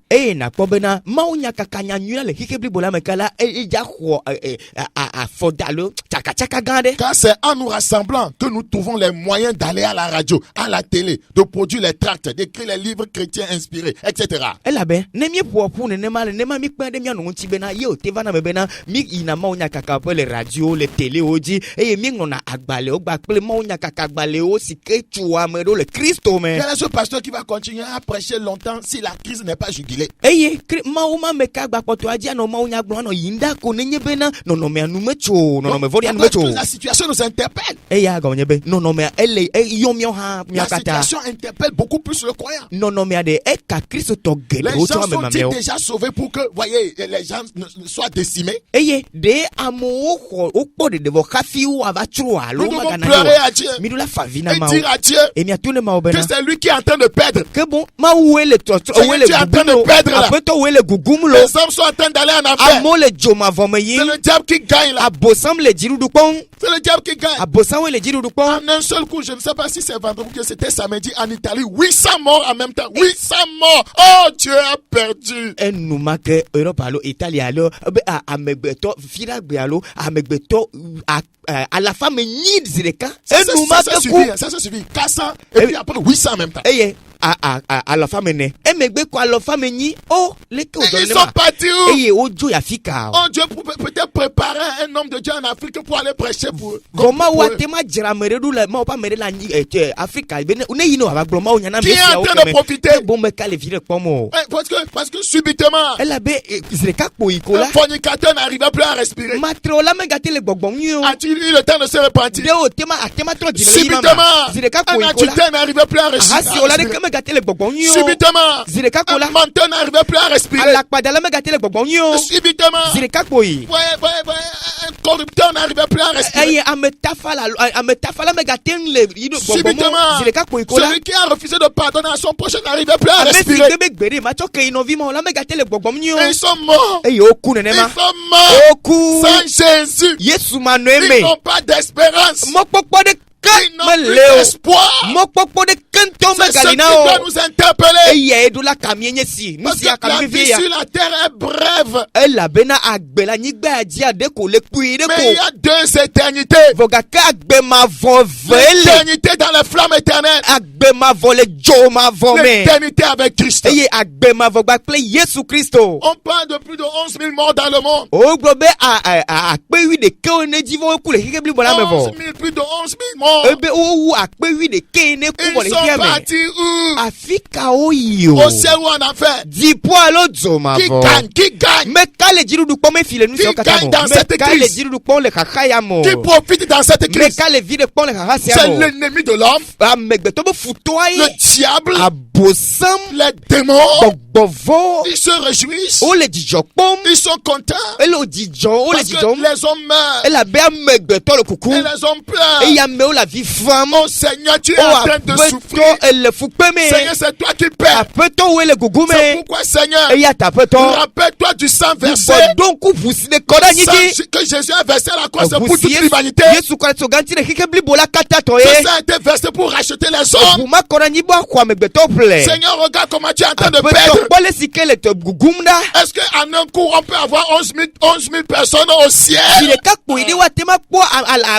Car c'est en nous rassemblant que nous trouvons les moyens d'aller à la radio, à la télé, de produire les tracts, d'écrire les livres chrétiens inspirés, etc. Quel est ce pasteur qui va continuer à prêcher longtemps si la crise n'est pas jugulée? Parce que la situation nous interpelle. La situation interpelle beaucoup plus le croyant. Les gens sont déjà sauvés pour que, voyez, les gens soient décimés. Nous devons pleurer à Dieu et dire à Dieu que c'est lui qui est en train de perdre. C'est lui qui est en train de perdre là. Les hommes sont en train d'aller en enfer. C'est le diable qui gagne là. C'est le diable qui gagne. En un seul coup, je ne sais pas si c'est vendredi ou que c'était samedi en Italie, 800 morts en même temps. 800 morts. Oh, Dieu a perdu. À la femme ça suffit. 400 et puis après 800 en même temps. À la femme ils sont partis où? Oh Dieu peut-être préparer un homme de Dieu en Afrique pour aller prêcher pour eux. Qui est en train de profiter? Parce que subitement un fornicateur n'arrivait plus à respirer. A-t-il eu le temps de se repentir? Subitement un adultère n'arrivait plus à respirer. Subitement un menteur n'arrivait plus à respirer. Subitement un corrupteur n'arrivait plus à respirer. Subitement celui qui a refusé de pardonner à son prochain n'arrivait plus à respirer. Et ils sont morts. Ils sont morts sans Jésus. Ils n'ont pas d'espérance. que n'ont me plus leo d'espoir. mo popo de kento me C'est ce qui galina doit o nous interpeller. eye edu la kamienye si Parce nusi que la akami vie via sur la terre est brève. elabena agbela nyigba aji ade ko le kui de Mais il y ko a deux éternités. voga ka agbema vo vele L'éternité dans les flammes éternelles. agbema vo le jo ma vo me L'éternité avec Christ. eye agbema vo gba ple Yesu Kristo On parle de plus de 11 000 morts dans le monde. o gbo be akpewi de ke one jivo ku le hike bli bona me vo 11 000, plus de 11 000 morts. ebe o wu akpewi de ke ne ku bo le Ils hike sont me partis où? afika o yo Au ciel ou en enfer? dipo alo zo ma Qui vo gagne? Qui gagne? me kale jirudu kpɔ me file nu Qui sio kata gagne mo dans me cette kale crise? jirudu kpɔ le kaka ya mo Qui profite dans cette me crise? kale vide kpɔ le kaka sia C'est mo l'ennemi de l'homme, amegbetɔ be futoa le ye diable, abosam les démons. gbɔgbɔvɔ Ils se réjouissent. o le dzidzɔ kpɔm Ils sont contents. ele o dzidzɔ o le Parce que dzidzɔ les hommes meurent. elabe amegbetɔ le kuku Et les hommes pleurent. eye amewo le avi fam Oh Seigneur, tu es o en train de souffrir. aƒetɔ ele fukpe me Seigneur, c'est toi qui paies. aƒetɔ wo le gugu C'est me pourquoi, Seigneur, eya ta aƒetɔ rappelle-toi du sang versé. bɔdonku ʋusi de kɔ ɖe Le sang anyigba que Jésus a versé à la croix, c'est pour toute ʋusi l'humanité. Yesu Kristo ganti le xixi blibo la katã tɔ Ce ye sang a été versé pour racheter les hommes. ʋu ma kɔ ɖe anyigba xɔ amegbetɔ ƒle Seigneur, regarde comment tu es en train de aƒetɔ perdre. kpɔ le si ke le te gugum ɖa Est-ce qu'en un coup, on peut avoir 11 000 personnes au zi ciel? ɖeka kpoe ɖe woate ma kpɔ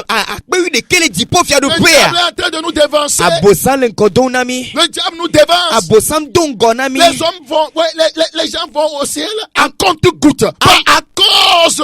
akpe wi ɖeke le dziƒo Le diable fiaɖoƒea est en train de nous dévancer. abosam le ŋgɔ dom na mi Le diable nous dévance. abosam do ŋgɔ na mi Les hommes vont, ouais, les gens vont au ciel en compte-goutte. Pas à cause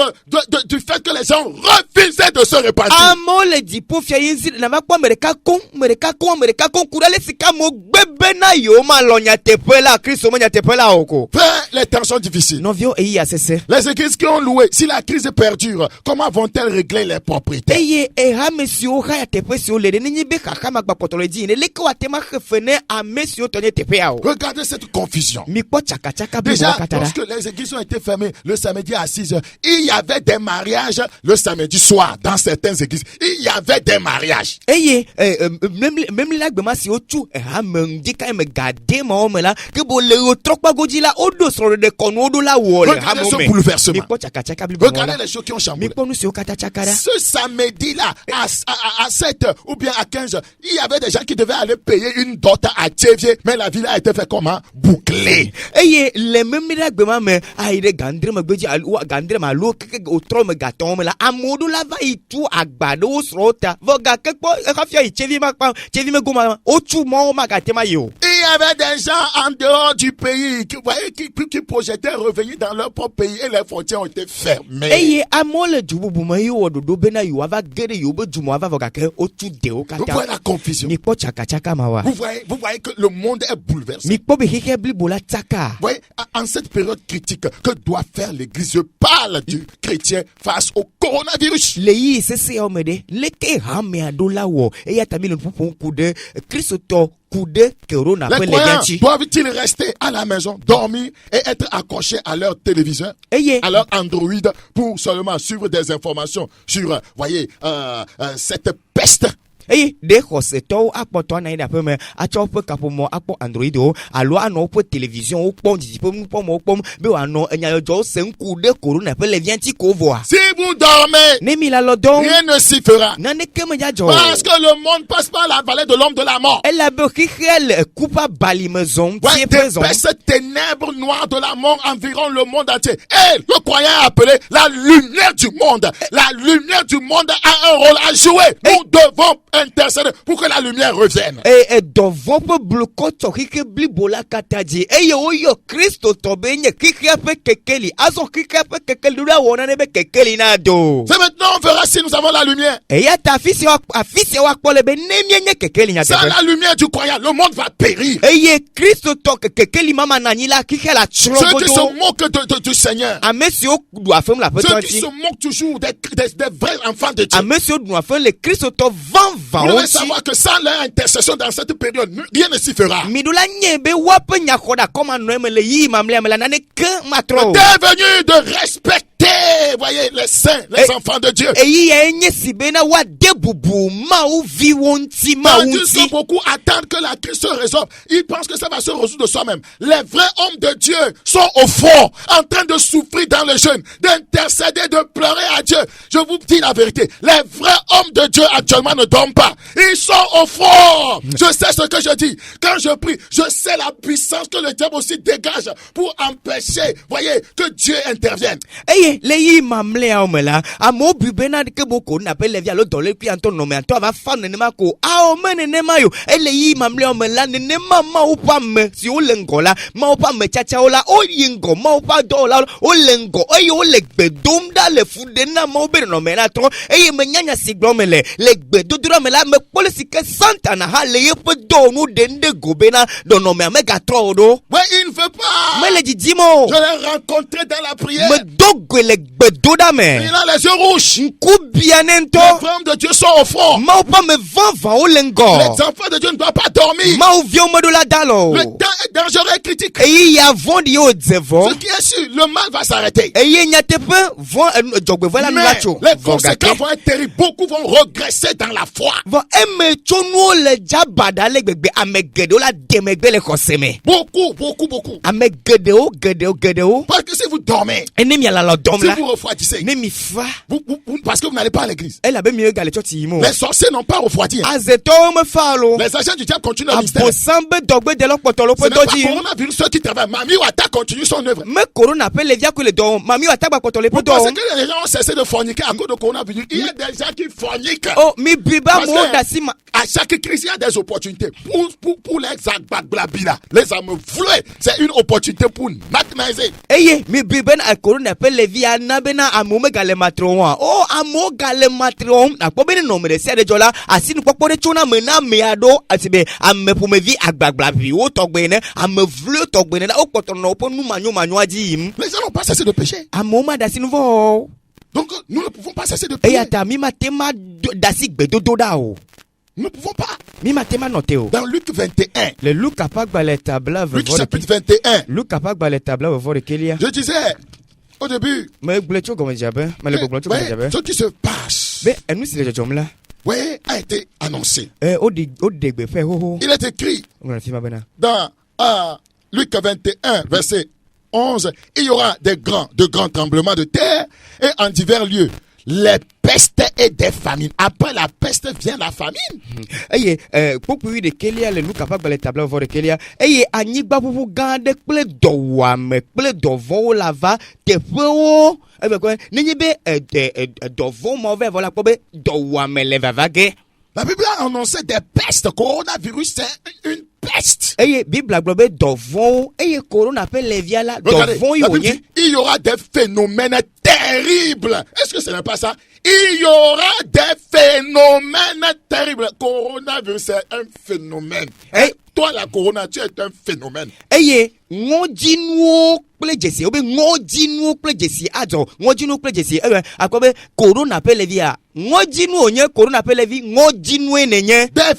du fait que les gens refusaient de se repentir. amewo le dziƒo fia yi zi na va kpɔ ame ɖeka koŋ ku ɖe le sika mo gbebe na yewo ma lɔ nyateƒe la Kristo me nyateƒe la o ko Frère, les temps sont difficiles. nɔviwo eyi ya sese Les églises qui ont loué, si la crise perdure, comment vont-elles régler les propriétaires? eye ehame siwo xa ya teƒe siwo le ɖe nenye be xaxa ma gbakpɔtɔ le dzi yi ne leke woate ma xe fe ne ame siwo tɔ nye teƒea o Regardez cette confusion. mikpɔ tsakatsaka blibo Déjà, la katã ɖa lorsque les églises ont été fermées le samedi à 6 heures, il y avait des mariages le samedi soir dans certaines églises. Il y avait des mariages. eye memli la gbema siwo tsu ehame ŋdi ka me gade mawo me la ke bo le ɣetrɔkpa godzi la woɖo srɔ̃ɖeɖe kɔnu woɖo la wɔ le Regardez hamewo ce me bouleversement. mikpɔ tsakatsaka blibo Regardez la les choses qui ont chamboulé. mikpɔ nu siwo katã tsaka ɖa Ce samedi-là, à 7 heures ou bien à 15 heures, il y avait des gens qui devaient aller payer une dot à Tchévier, mais la ville a été faite comment? Bouclée. eye le memli la gbema me ayi ɖe gandre me gbedzi gandre me alo keke wotrɔ me gatɔwo me la amewo ɖo la va yi tu agba ɖe wo srɔ̃wo ta vɔ gake kpɔ hafi ayi tsevi ma kpa tsevi me goma wotsu mɔwo magate ma yi o Il y avait des gens en dehors du pays qui, voyez, qui projetaient revenir dans leur propre pays et les frontières ont été fermées. eye amewo le du bubu me yi wɔ ɖoɖo bena yewo va ge ɖe yewo be du me ava vɔ gake wotsu dewo Vous katã voyez la confusion. mikpɔ tsakatsaka ma wa Vous voyez que le monde est bouleversé. mikpɔ be xexe blibo la tsaka Vous voyez, en cette période critique, que doit faire l'Église? Je parle du chrétien face au coronavirus. le yi seseawo me ɖe leke hamea ɖo la wɔ eya ta mi le ƒoƒom ku ɖe kristotɔ ku ɖe corona ƒe Les le croyants ŋuti doivent-ils rester à la maison, dormir et être accrochés à leur téléviseur, eye à leur Android pour seulement suivre des informations sur, voyez, cette peste? eye ɖe xɔsetɔwo akpɔtɔ anɔ anyi ɖe aƒe me atsɔ woƒe kaƒomɔ akpɔ androidwo alo anɔ woƒe televiziɔwo kpɔm didiƒe nukpɔmɔwo kpɔm be wòanɔ enyadzɔdzɔwo sem ku ɖe corona ƒe le via ŋuti ko vɔa Si vous dormez, ne mi la lɔ dɔm rien ne s'y fera. naneke medzadzɔ Parce que le monde passe par la vallée de l'homme de la mort. elabe xexea le ku ƒe abalime zɔm Ouais, tie des ƒe zɔm pestes ténèbres noires de la mort environ le monde entier. Et le croyant est appelé la lumière du monde. La lumière du monde a un rôle à jouer. Nous devons intercéder pour que la lumière revienne. dɔvɔ ƒe blukɔ tsɔ xixe blibo la katã dzi eye woyɔ kristotɔ be nye xixea ƒe kekeli azɔ xixea ƒe kekeli ɖo awɔ nane be kekeli na do C'est maintenant on verra si nous avons la lumière. eya ta afi sia woakpɔ le be ne mienye kekeli Sans nyateƒe la lumière du croyant, le monde va périr. eye kristotɔ kekeli mama na anyi la xixe la tsrɔ̃ Ceux qui se godo moquent du Seigneur. ame siwo ɖu afem le aƒetɔ Ceux qui ŋuti se moquent toujours des vrais enfants de Dieu. ame siwo ɖu afem le kristotɔ Vous vavãwo devez ŋuti savoir que sans leur intercession dans cette période, rien ne s'y fera. miɖo la nye be woaƒe nyaxɔ ɖe akɔmanɔe me le yiyi mamlɛa me la naneke matrɔ o Devenu de respecter, voyez, les saints, les enfants de Dieu. Tandis que beaucoup attendent que la crise se résolve. Ils pensent que ça va se résoudre de soi-même. Les vrais hommes de Dieu sont au fond, en train de souffrir dans le jeûne, d'intercéder, de pleurer à Dieu. Je vous dis la vérité. Les vrais hommes de Dieu actuellement ne dorment pas. Ils sont au fond. Je sais ce que je dis. Quand je prie, je sais la puissance que le diable aussi dégage pour empêcher, voyez, que Dieu intervienne. Ouais, il ne veut pas. Je l'ai rencontré dans la prière. Il a les yeux rouges. Les hommes de Dieu sont au fond. Les enfants de Dieu ne doivent pas dormir. Le temps est dangereux et critique. Ce qui est sûr, le mal va s'arrêter. Mais les conséquences vont être terribles. Beaucoup vont regresser dans la foi. Beaucoup. Parce que si vous dormez, si vous refroidissez, parce que vous n'allez pas à l'église, les sorciers n'ont pas refroidi. Les agents du diable continuent leur mystère. Ce n'est pas coronavirus qui travaille. Mamie Ouattara continue son œuvre. Vous pensez que les gens ont cessé de forniquer à cause de coronavirus? Il y a des gens qui forniquent. À chaque crise, il y a des opportunités. Pour les agbaglabila, les âmes vouées, c'est une opportunité pour maximiser. Les gens n'ont pas cessé de pécher. Donc, nous ne pouvons pas cesser de pécher. Nous ne pouvons pas. Dans Luc 21. Luc chapitre 21. Je disais au début. Ce qui se passe. A été annoncé. Il est écrit dans Luc 21, verset 11. Il y aura de grands tremblements de terre et en divers lieux. Les pestes et des famines. Après la peste vient la famine. La Bible a annoncé des pestes. Coronavirus, c'est une peste. Regardez, il y aura des phénomènes terribles. Est-ce que ce n'est pas ça? Il y aura des phénomènes terribles. Coronavirus, c'est un phénomène. Toi, la corona, tu es un phénomène. Des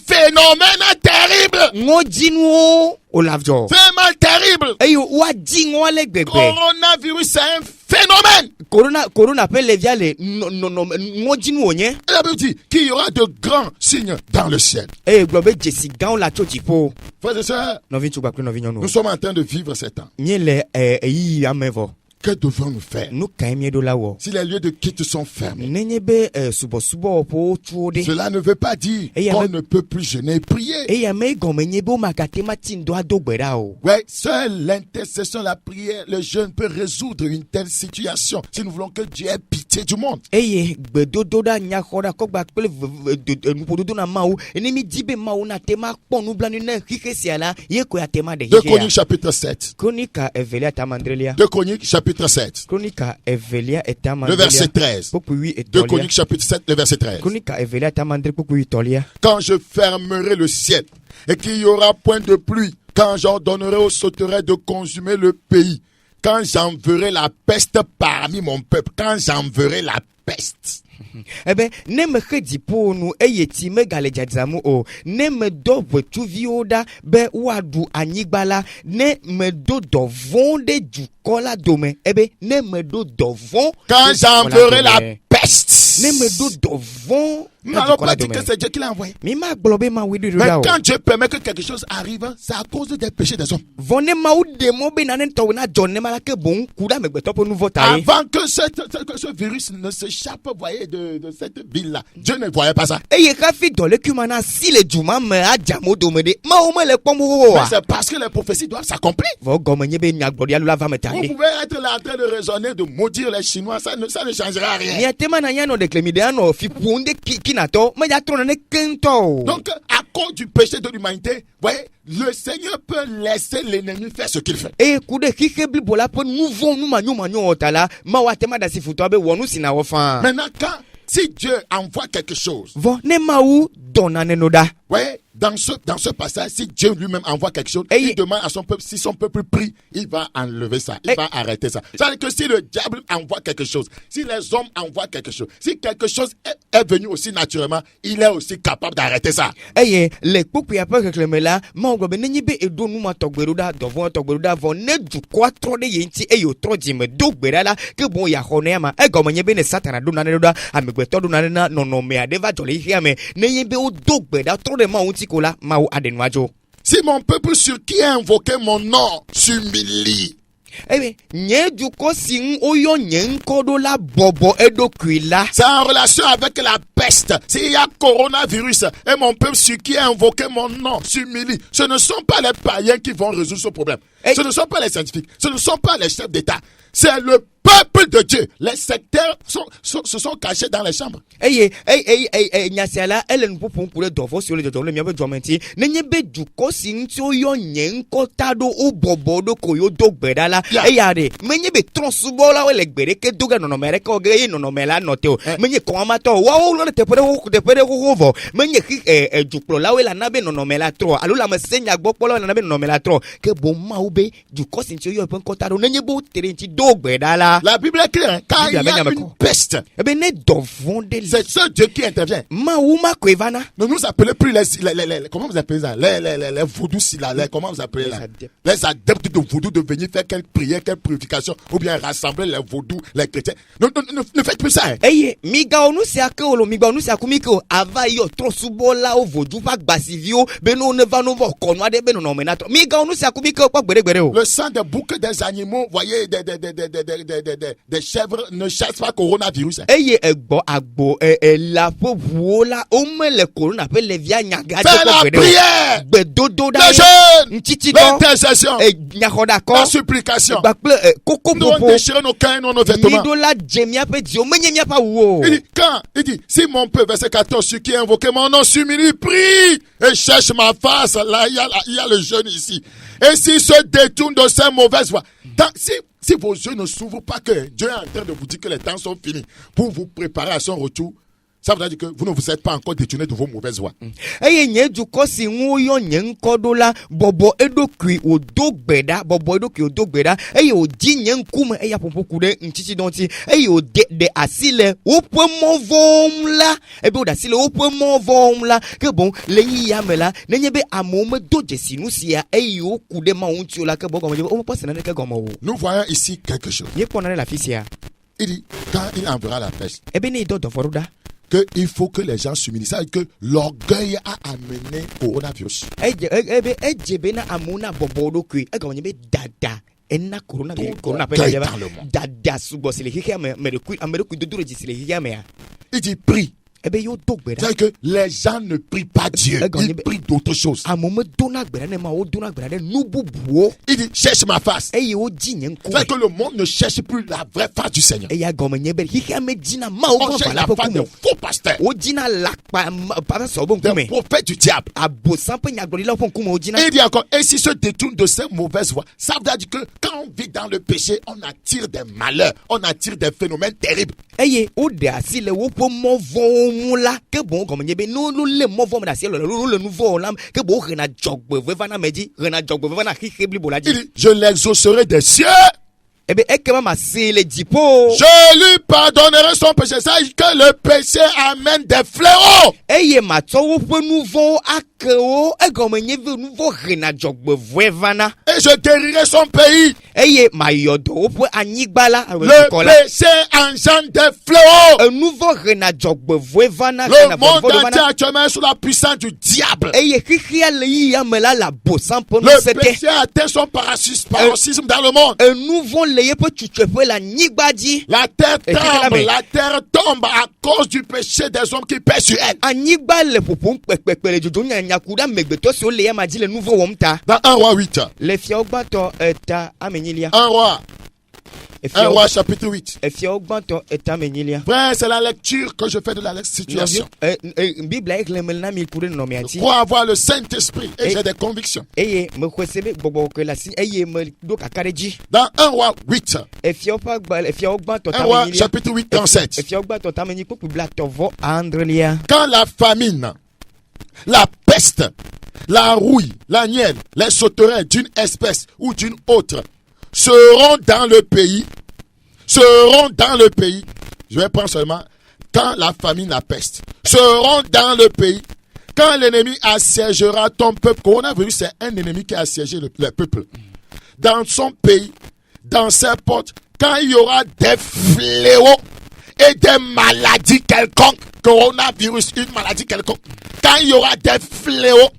phénomènes terribles. Fait mal terrible. Coronavirus, c'est un phénomène. La Bible dit qu'il y aura de grands signes dans le ciel. Frères et sœurs, nous sommes en train de vivre ces temps. Que devons-nous faire si les lieux de culte sont fermés? Cela ne veut pas dire qu'on ne peut plus jeûner et prier. Ouais, seule l'intercession, la prière, le jeûne peut résoudre une telle situation si nous voulons que Dieu ait pitié du monde. 2 Chroniques chapitre 7. 2 Chroniques chapitre 7. Le verset 13. 2 Chroniques chapitre 7, le verset 13. Quand je fermerai le ciel et qu'il n'y aura point de pluie, quand j'ordonnerai aux sauterelles de consumer le pays, quand j'enverrai la peste parmi mon peuple, quand j'enverrai la peste. Eh ben, ne me khedi po nu eyeti me gale jadzamu o. Ne me do vetuvio da be wadu anyigbala. Ne me do dovonde du kola dome. Eh ben, ne me do dovon. Quand j'enverrai la peste. Ne me do dovon. Nous n'allons pas dire que c'est Dieu qui l'a envoyé. Mais quand Dieu permet que quelque chose arrive, c'est à cause des péchés des hommes. Avant que ce virus ne s'échappe, voyez, de cette ville-là, Dieu ne voyait pas ça. Mais c'est parce que les prophéties doivent s'accomplir. Vous pouvez être là en train de raisonner, de maudire les Chinois, ça ne changera rien. Donc, à cause du péché de l'humanité, voyez, le Seigneur peut laisser l'ennemi faire ce qu'il fait. Maintenant, si Dieu envoie quelque chose, voyez, dans ce passage, si Dieu lui-même envoie quelque chose, il demande à son peuple, si son peuple prie, il va enlever ça, il va arrêter ça. C'est-à-dire que si le diable envoie quelque chose, si les hommes envoient quelque chose, si quelque chose est venu aussi naturellement, il est aussi capable d'arrêter ça. Si mon peuple sur qui a invoqué mon nom s'humilie, c'est en relation avec la peste. S'il y a coronavirus et mon peuple sur qui a invoqué mon nom s'humilie, ce ne sont pas les païens qui vont résoudre ce problème. Ce ne sont pas les scientifiques, ce ne sont pas les chefs d'État. C'est le peuple de Dieu. Les sectaires se sont cachés dans les chambres. La Bible est claire, quand il y a une peste, c'est ce Dieu qui intervient. Ne nous appelez plus les comment vous appelez ça? Les vaudous, comment vous appelez là? Les adeptes de vaudou de venir faire quelle prière, quelle purification, ou bien rassembler les vaudous, les chrétiens. Ne faites plus ça. Le sang des boucs des animaux, voyez, des chèvres ne chassent pas coronavirus. Fais la prière, le jeûne, l'intercession, la supplication. Nous déchirons nos cailles, nos vêtements. Il dit, si mon peuple, verset 14, ceux qui invoquent mon nom s'humilie, prie et cherche ma face. Là, il y a le jeûne ici. Et s'il se détourne de ces mauvaises voies, si vos yeux ne s'ouvrent pas, que Dieu est en train de vous dire que les temps sont finis pour vous préparer à son retour, ça veut dire que vous ne vous êtes pas encore détourné de vos mauvaises voies. Nous voyons ici quelque chose. Il dit, quand il enverra la peste, qu'il faut que les gens s'humilient. Ça veut dire que l'orgueil a amené coronavirus. Il dit prie. C'est-à-dire que les gens ne prient pas Dieu, ils prient d'autres choses. Il dit cherche ma face. C'est-à-dire que le monde ne cherche plus la vraie face du Seigneur. On cherche la face de faux pasteurs, des prophètes du diable. Il dit encore, et si se détourne de ces mauvaises voies, ça veut dire que quand on vit dans le péché, on attire des malheurs, on attire des phénomènes terribles. Je l'exaucerai des cieux Je lui pardonnerai son péché. Ça dit que le péché amène des fléaux. Et je guérirai son pays. Le péché engendre des fléaux. Le monde entier actuellement est sous la puissance du diable. Le péché atteint son paroxysme dans le monde. La terre tombe à cause du péché des hommes qui pèsent sur elle. Dans 1 roi 8. 1 roi chapitre 8. Frère, c'est la lecture que je fais de la situation. Je crois avoir le Saint-Esprit et j'ai des convictions. Dans 1 roi 8. 1 roi chapitre 8, 37. Quand la famine, la peste, la rouille, la nielle, les sauterelles d'une espèce ou d'une autre seront dans le pays, je vais prendre seulement, quand la famine, la peste, seront dans le pays, quand l'ennemi assiégera ton peuple. Coronavirus, c'est un ennemi qui a assiégé le peuple. Dans son pays, dans ses portes, quand il y aura des fléaux et des maladies quelconques, coronavirus, une maladie quelconque, quand il y aura des fléaux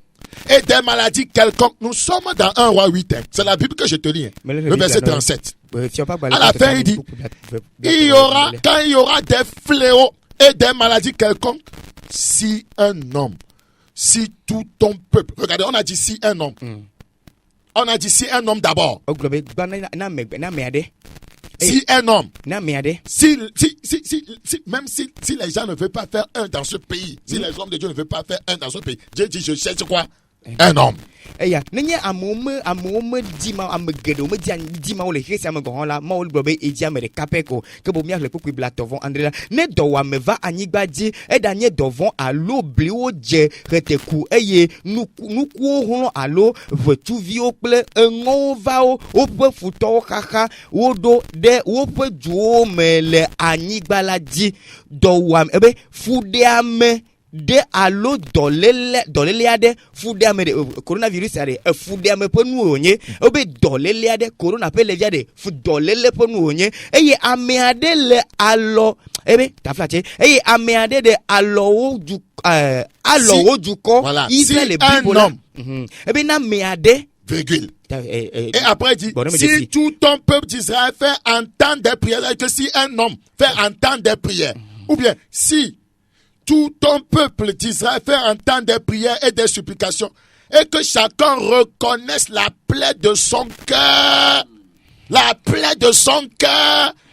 et des maladies quelconques, nous sommes dans 1 roi 8. C'est la Bible que je te lis. Le verset 37. À la fin, il dit, quand il y aura des fléaux et des maladies quelconques, si tout ton peuple, regardez, on a dit si un homme. On a dit si un homme d'abord. Si un homme, même si les gens ne veulent pas faire un dans ce pays, si les hommes de Dieu ne veulent pas faire un dans ce pays, Dieu dit, je cherche quoi? Un homme. Eya nenye ne dowa meva anyigba di edanye dovon alo bliwo je reteku eye nuku hono alo vetuvi okple engovao ope futo kaka wodo de wope juo mele anyigba la di dowam ebe fudeame de alo dolele fudeame de coronavirus ade fudeame ponu onye obe dolele ade corona pe levia de fudolele ponu onye eye ameade le alo ebe taflache eye ameade de alo du ko Israël le bibola ebe na meade virgule. Et après il dit, si tout ton peuple d'Israël fait entendre des prières, que si un homme fait entendre des prières, ou bien si tout ton peuple d'Israël fait entendre des prières et des supplications, et que chacun reconnaisse la plaie de son cœur,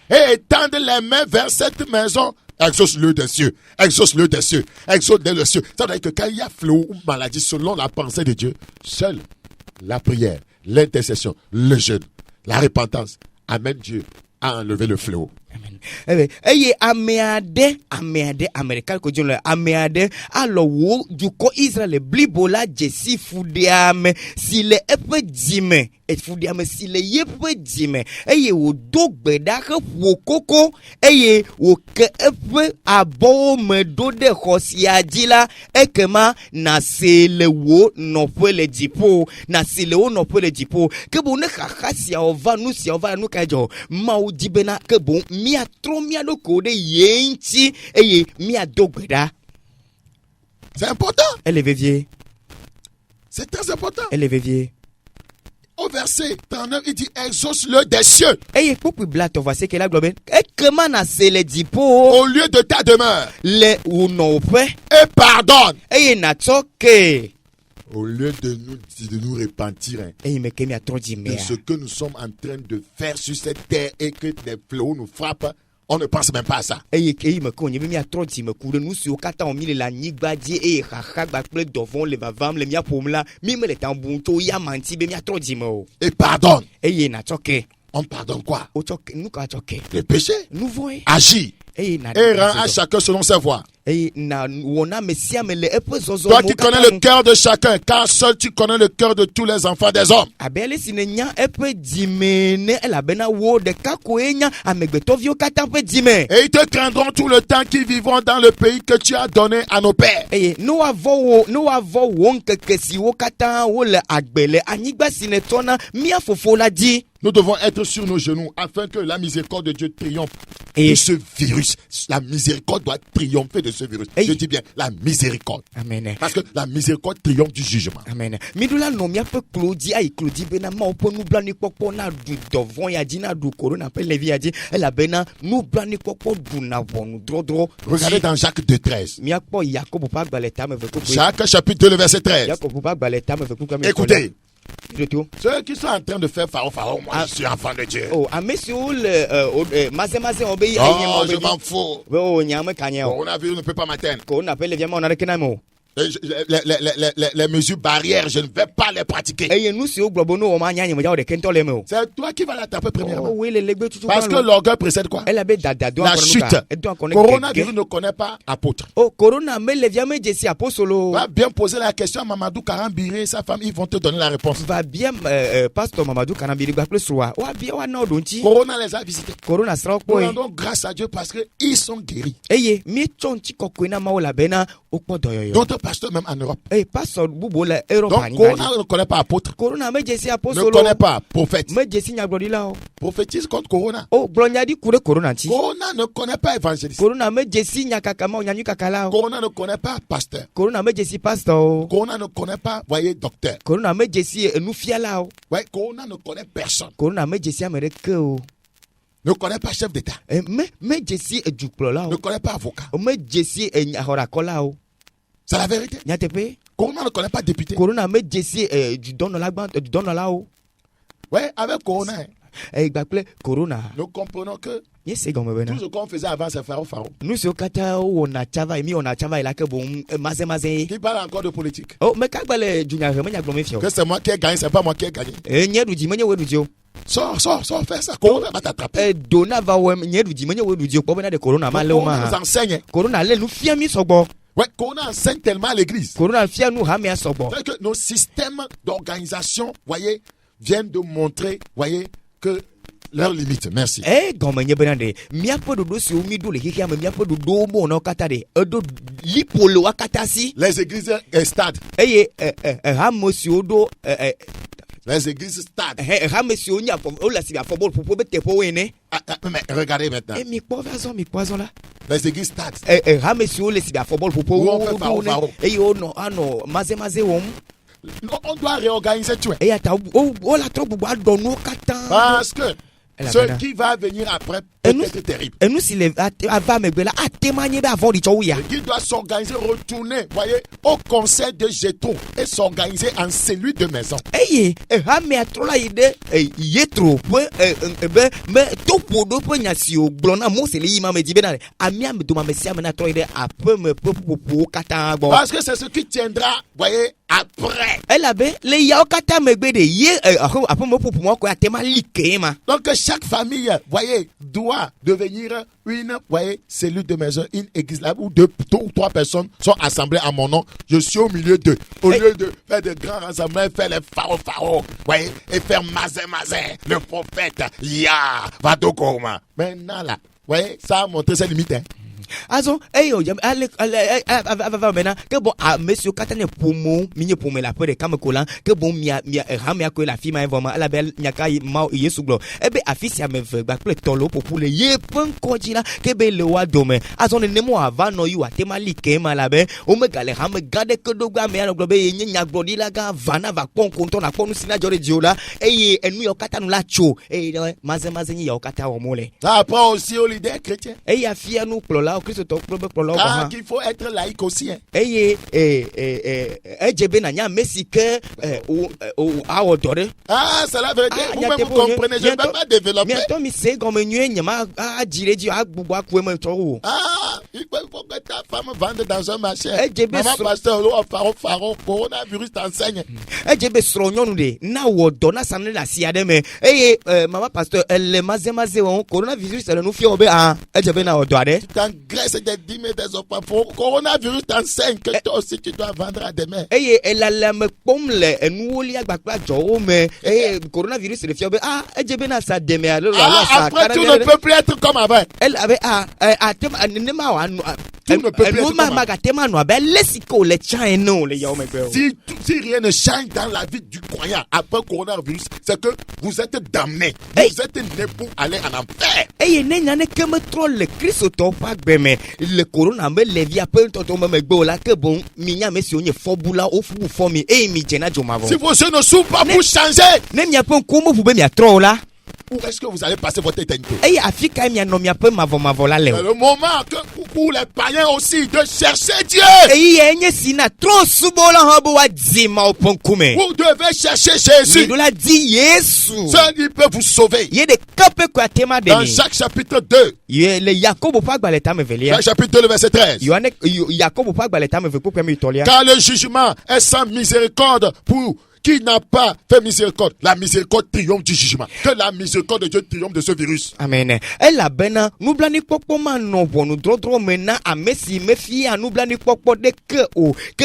et étende les mains vers cette maison, exauce-le des cieux, exauce-le des cieux. Ça veut dire que quand il y a fléau ou maladie, selon la pensée de Dieu, seule la prière, l'intercession, le jeûne, la repentance amène Dieu à enlever le fléau. Eye ameade amerika ko jolo ameade alo wo duko Israel blibola jesi fudiame sile epe dime et fudiame sile yepe dime eye wo dogbeda ke wokoko eye wo ke epe abo medo de hosiajila ekema na sele wo no pele dipo ke bo ne khasia ova nu kajo ma o dibena ke bo mi atromia do kode yenti eye mi adogbeda. C'est important. Elle est vévier. C'est très important. Elle est vévier. Au verset 39, il dit exauce-le des cieux. Eye popu blato va se que la globe e comment na se le dipo au lieu de ta demeure. Le unope et pardonne. Eye na toke au lieu de nous repentir de ce que nous sommes en train de faire sur cette terre et que des fléaux nous frappent, on ne pense même pas à ça. Et pardonne. On pardonne quoi? Le péché. Agis. et rend à chacun selon sa voie. Toi qui connais le cœur de chacun, car seul tu connais le cœur de tous les enfants des hommes. Et ils te craindront tout le temps qu'ils vivront dans le pays que tu as donné à nos pères. Nous devons être sur nos genoux afin que la miséricorde de Dieu triomphe de ce virus. La miséricorde doit triompher de ce virus. Je dis bien la miséricorde. Amen. Parce que la miséricorde triomphe du jugement. Amen. Regardez dans Jacques 2,13. Jacques chapitre 2, le verset 13. Écoutez. Ceux qui sont en train de faire pharaon, moi je suis enfant de Dieu. Je m'en fous. Coronavirus ne peut pas m'atteindre. Les mesures barrières, je ne vais pas les pratiquer. C'est toi qui vas l'attraper premièrement. Parce que l'orgueil précède quoi? La chute. Coronavirus ne connaît pas apôtre. Va bien poser la question à Mamadou Karambiré et sa femme, ils vont te donner la réponse. Pasteur Mamadou Karambiré. Corona les a visités. Nous rendons grâce à Dieu parce qu'ils sont guéris. D'autres pasteurs même en Europe. Donc Corona ne connaît pas apôtre. Ne connaît pas prophète. Prophétise contre Corona. Corona ne connaît pas évangéliste. Corona ne connaît pas pasteur. Corona ne connaît pas, voyez, docteur. Corona ne connaît personne. Ne connaît pas chef d'État. Ne connaît pas avocat. C'est la vérité. Corona ne connaît pas député. Ouais, avec Corona. Nous comprenons que tout ce qu'on faisait avant, c'est pharaon. Qui parle encore de politique? Que c'est moi qui ai gagné, c'est pas moi qui ai gagné. Sors, fais ça. Corona va t'attraper. Corona nous enseigne. Ouais, Corona enseigne tellement à l'église. Que nos systèmes d'organisation, voyez, viennent de montrer, voyez, que leurs limites. Merci. Les églises stades. Les églises stades. Mais regardez maintenant. Les églises stades. On doit réorganiser tout. Parce que ce qui va venir après peut être terrible. Il doit s'organiser, retourner, voyez, au conseil de Jétro et s'organiser en cellule de maison. Parce que c'est ce qui tiendra, voyez, après. Donc chaque famille, voyez, doit devenir une, voyez, cellule de maison, une église là où deux ou trois personnes sont assemblées à mon nom. Je suis au milieu d'eux. Au lieu de faire de grands rassemblements, faire les pharaons, voyez, et faire mazin, le prophète, Vadokoma. Maintenant là, voyez, ça a montré ses limites. Also, monsieur Katane Pomo, Mini Pomme la peur de Kamakola, que bon mia la fille m'a vraiment à la belle Nyaka Mao Yesuglo. Ebe affiche à me faire back tolo pour les yepon continent, que belle loi dome. Azon ne nemo avant no you a temali kema la be, omega le ham gade que doga me globe nya brodi la ga vana va pon konton na ponu sina jore diola, eye enu yo katanu la cho, maze yo kata o mole. Ça apprend aussi aux leaders chrétiens. Eye afia nous plola. Qu'il faut être laïque aussi. Ah, c'est la vérité. Vous comprenez, je ne peux pas développer. il faut que ta femme vende dans un marché. Maman pasteur, coronavirus t'enseigne. Maman pasteur, elle coronavirus, elle nous fait tu t'engraisses des dîmes des enfants. Coronavirus t'enseigne que toi aussi tu dois vendre à demain. Elle a la me pomme coronavirus, c'est le fiable. Ça demain. Après, tout ne peut plus être comme avant. Elle avait si rien ne change dans la vie du croyant après coronavirus, c'est que vous êtes damnés. Vous êtes nés pour aller en enfer. Le corona me levi après toto me gbola que bon minya me si on fobula au fou for me mi jena jomavo. Si vos yeux ne s'ouvrent pas pour changer, nem ya pon como vous be mi atro là. Où est-ce que vous allez passer votre éternité? Le moment que pour les païens aussi de chercher Dieu. Vous devez chercher Jésus. Seul il peut vous sauver. Dans Jacques chapitre 2. Jacques chapitre 2, le verset 13. Car le jugement est sans miséricorde pour qui n'a pas fait miséricorde. La miséricorde triomphe du jugement. Que la miséricorde de Dieu triomphe de ce virus. Amen. Elle a bena nous blani popo mano nous drodro mena a messi me fi a nous blani popo de que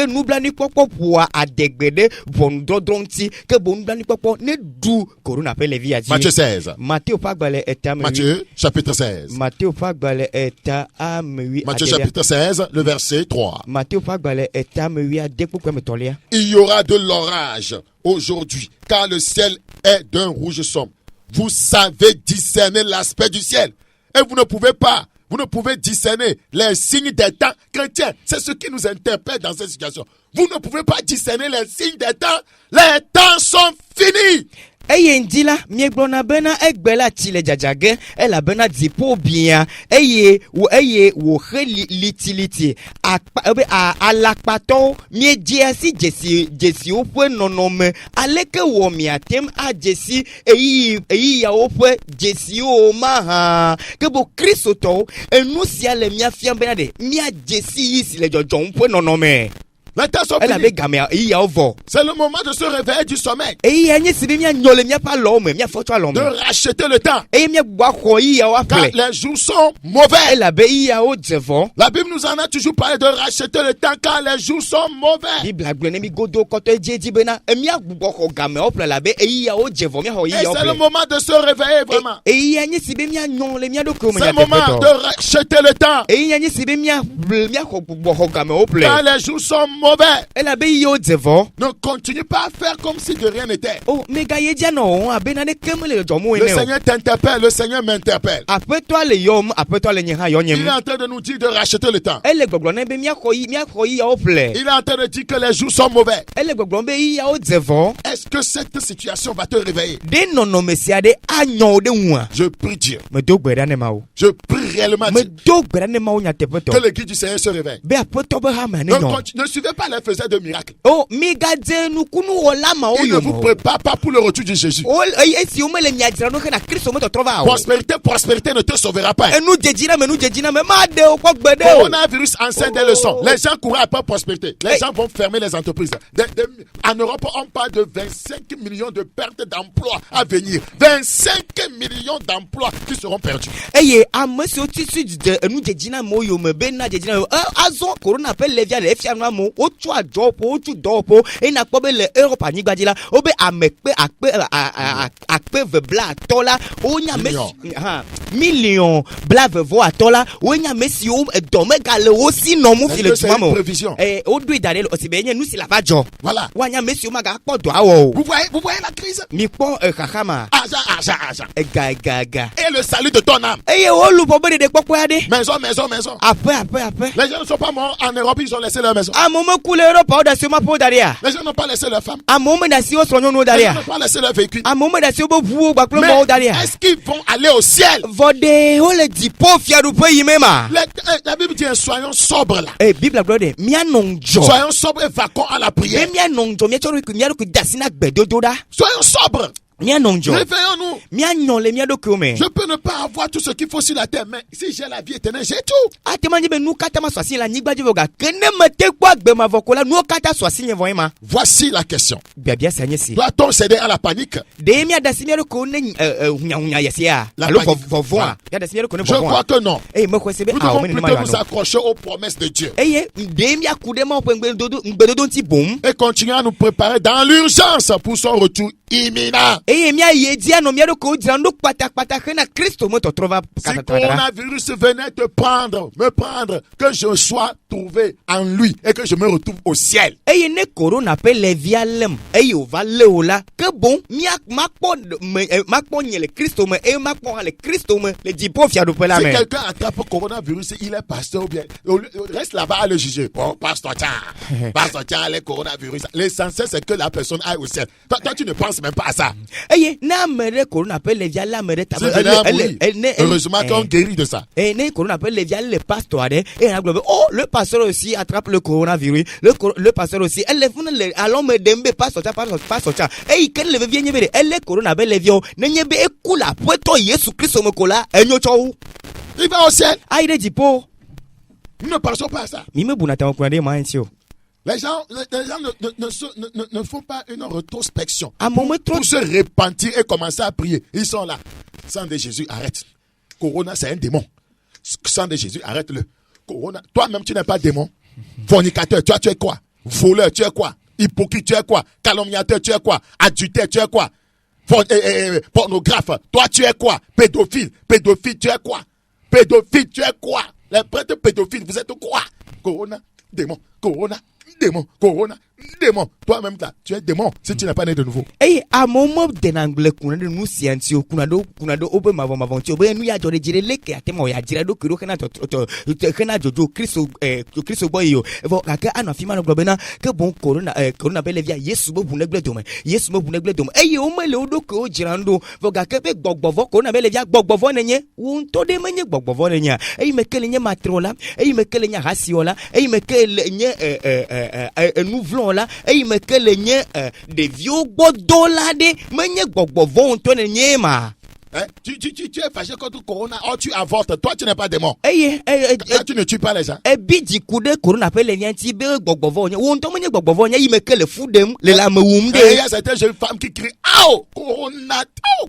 nous blani popo pour a degbede bon drodronti que bon nous blani popo ne du corona pe levi a dit. Matthieu 16. Matthieu pagbale eta Matthieu chapitre 16. Matthieu pagbale eta amui. Matthieu chapitre 16 le verset 3. Matthieu pagbale eta amui a depo comme tolia. Il y aura de l'orage aujourd'hui, car le ciel est d'un rouge sombre. Vous savez discerner l'aspect du ciel. Et vous ne pouvez discerner les signes des temps chrétiens. C'est ce qui nous interpelle dans cette situation. Vous ne pouvez pas discerner les signes des temps. Les temps sont finis. Ndila miegbona bena egbela chile jajage ela bena dipo bien wo litiliti alakpato miejesi jesi opwe nonome aleke wo miatem a jesi eyi ya opwe jesi o maha kebo kristoto enusia le miafia bena de mia jesi isi le jojo opwe nonome. C'est le moment de se réveiller du sommeil. De racheter le temps. Car les jours sont mauvais. La Bible nous en a toujours parlé de racheter le temps car les jours sont mauvais. Et c'est le moment de se réveiller vraiment. C'est le moment de racheter le temps. Car les jours sont mauvais. Ne continue pas à faire comme si de rien n'était. Le Seigneur t'interpelle, le Seigneur m'interpelle. Il est en train de nous dire de racheter le temps. Il est en train de dire que les jours sont mauvais. Est-ce que cette situation va te réveiller? Je prie Dieu. Je prie réellement Dieu que l'église du Seigneur se réveille. Ne suivez pas les faiseurs de miracles. Il ne vous prépare pas pour le retour de Jésus. Prospérité ne te sauvera pas. Coronavirus enseigne des leçons. Les gens courent après prospérité. Les gens vont fermer les entreprises. En Europe, on parle de 25 millions de pertes d'emplois à venir. 25 millions d'emplois qui seront perdus. Million blave vo atola onya mesio domegale osi no mu file tumamo odui daniel osibenye nu sila bajo voilà wanya mesio maga podo awo vous voyez la crise mi po kakama aja ga et le salut de ton âme olu bobere de popo ade maison après les gens ne sont pas morts en Europe, ils ont laissé leur maison. Les gens n'ont pas laissé leur femme. Les gens n'ont pas laissé leur véhicule. Mais est-ce qu'ils vont aller au ciel? La Bible dit soyons sobres là. Soyons sobres et vaquons à la prière. Soyons sobres. Réveillons-nous. Je peux ne pas avoir tout ce qu'il faut sur la terre, mais si j'ai la vie éternelle, j'ai tout. Voici la question. Doit-on céder à la panique? Je crois que non. Nous devons plutôt nous accrocher aux promesses de Dieu et continuer à nous préparer dans l'urgence pour son retour imminent. Si le coronavirus venait me prendre, que je sois trouvé en lui et que je me retrouve au ciel. Si quelqu'un attrape le coronavirus, il est pasteur ou bien, reste là-bas à le juger. Bon, pasteur, tiens, le coronavirus. L'essentiel, c'est que la personne aille au ciel. Toi, tu ne penses même pas à ça. Heureusement qu'on guérit de ça. Le pasteur aussi attrape le coronavirus. Le pasteur aussi. Allons me dembe pas sortir. Et il va au ciel. Nous ne pensons pas à ça. Les gens ne font pas une rétrospection pour se repentir et commencer à prier. Ils sont là. Sang de Jésus, arrête. Corona, c'est un démon. Sang de Jésus, arrête-le. Corona, toi-même, tu n'es pas démon. Fornicateur, tu es quoi? Voleur, tu es quoi? Hypocrite, tu es quoi? Calomniateur, tu es quoi? Adultère, tu es quoi? Pornographe, toi, tu es quoi? Pédophile, tu es quoi? Pédophile, tu es quoi? Les prêtres pédophiles, vous êtes quoi? Corona, démon. Corona, démon. Corona, démon. Toi-même là, tu es démon si tu n'es pas né de nouveau. À moment de l'anglais, nous sciences, kunado obe mavonti, obe nous ya jore dire leke atemo ya dire do kiro kana jojo Christo boy yo. Evo kaka anafima no globena ke bon corona bele via Yesu bo bunegle dom. O mele odo ko jirando, vo kaka be gbogbovo corona bele via gbogbovo nenye, won to de menye gbogbovo nenye. Mekele nye matrola, mekele nye hasiola, mekele nye nous voulons là et il me que les des vieux bodola de menye gbogbovo on tonne nyema. Tu es fâché contre Corona, oh tu avortes, toi tu n'es pas démon. Tu ne tues pas les gens. Bidi kude Corona appelle les nianti be gbogbovo nya won to menye gbogbovo nya il me que le fou dem le la meumde. Il y a certaines jeunes femmes qui crient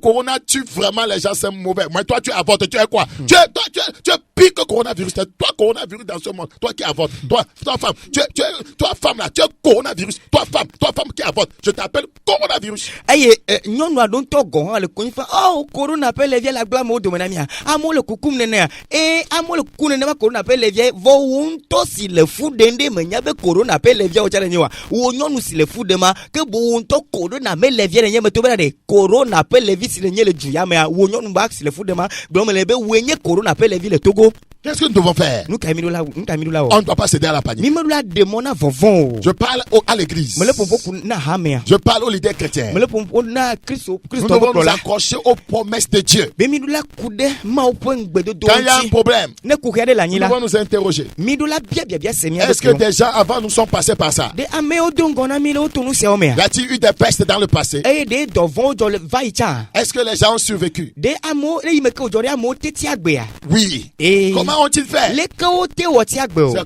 Corona tue vraiment les gens, c'est mauvais. Mais toi tu avortes, tu es quoi? Tu es pire que coronavirus. Toi coronavirus dans ce monde, toi qui avortes, toi femme, toi femme là, tu es coronavirus. Toi femme qui avorte, je t'appelle coronavirus. Nyon wa don to go le konfa corona appelle les vieilles la blâme au domaine mia. Amo le kukum nene amo le kunene ma corona appelle les vieilles vo wonto si le fou dende menya be corona appelle les vieilles o chale nyiwa. Wo nyonu si le fou de ma ke bo wonto corona me les vieilles nyeme to be de corona appelle les vieilles si le nye le juya me wo nyonu ba si le fou de ma blom le be wenye corona appelle les vieilles le Togo. Qu'est-ce que nous devons faire? On ne doit pas céder à la panique. Je parle à l'église. Je parle aux leaders chrétiens. Nous devons nous accrocher aux promesses de Dieu. Quand il y a un problème, nous devons nous interroger. Est-ce que des gens avant nous sont passés par ça? Y a-t-il eu des pestes dans le passé? Est-ce que les gens ont survécu? Oui. Comment ont-ils fait? C'est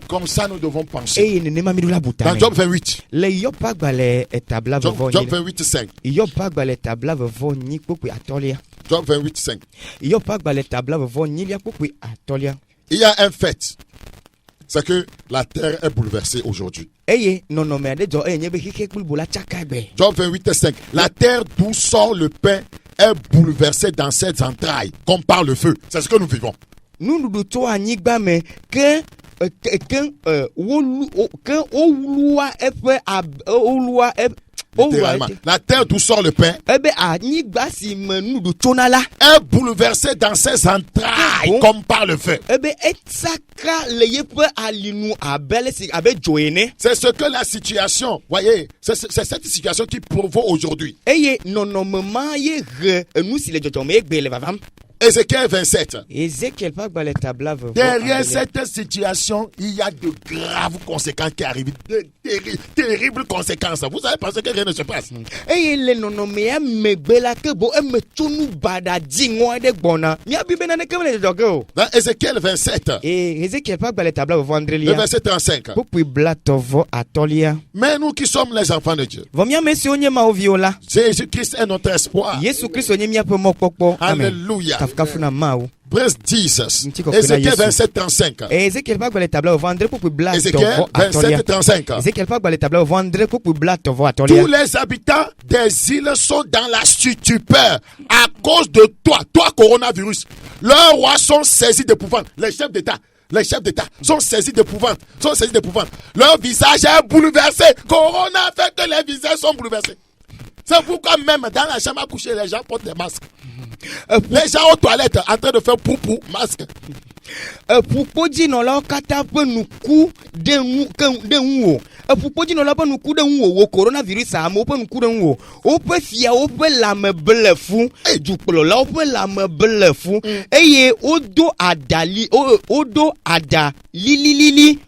comme ça nous devons penser. Dans Job 28. Job 28, 5. Job 28, 5. Il y a un fait. C'est que la terre est bouleversée aujourd'hui. Job 28, 5. La terre d'où sort le pain est bouleversée dans ses entrailles, comme par le feu. C'est ce que nous vivons. Nous doutons à Nigba, mais que la terre d'où sort le pain est bouleversée dans ses entrailles comme par le feu. C'est ce que la situation, voyez, c'est cette situation qui provoque aujourd'hui. Ézéchiel 27. Derrière cette situation, il y a de graves conséquences qui arrivent. De terribles conséquences. Vous savez penser que rien ne se passe. Dans Ézéchiel 27. Le verset 35. Mais nous qui sommes les enfants de Dieu, Jésus-Christ est notre espoir. Alléluia. Verset 10. Ézéchiel 27, 35. Ézéchiel 27, 35. Tous les habitants des îles sont dans la stupeur à cause de toi, coronavirus. Leurs rois sont saisis d'épouvante. Les chefs d'État sont saisis d'épouvante. Leur visage est bouleversé. Corona fait que les visages sont bouleversés. C'est pourquoi même dans la chambre à coucher, les gens portent des masques. Les gens aux toilettes en train de faire poupou, masque. Coronavirus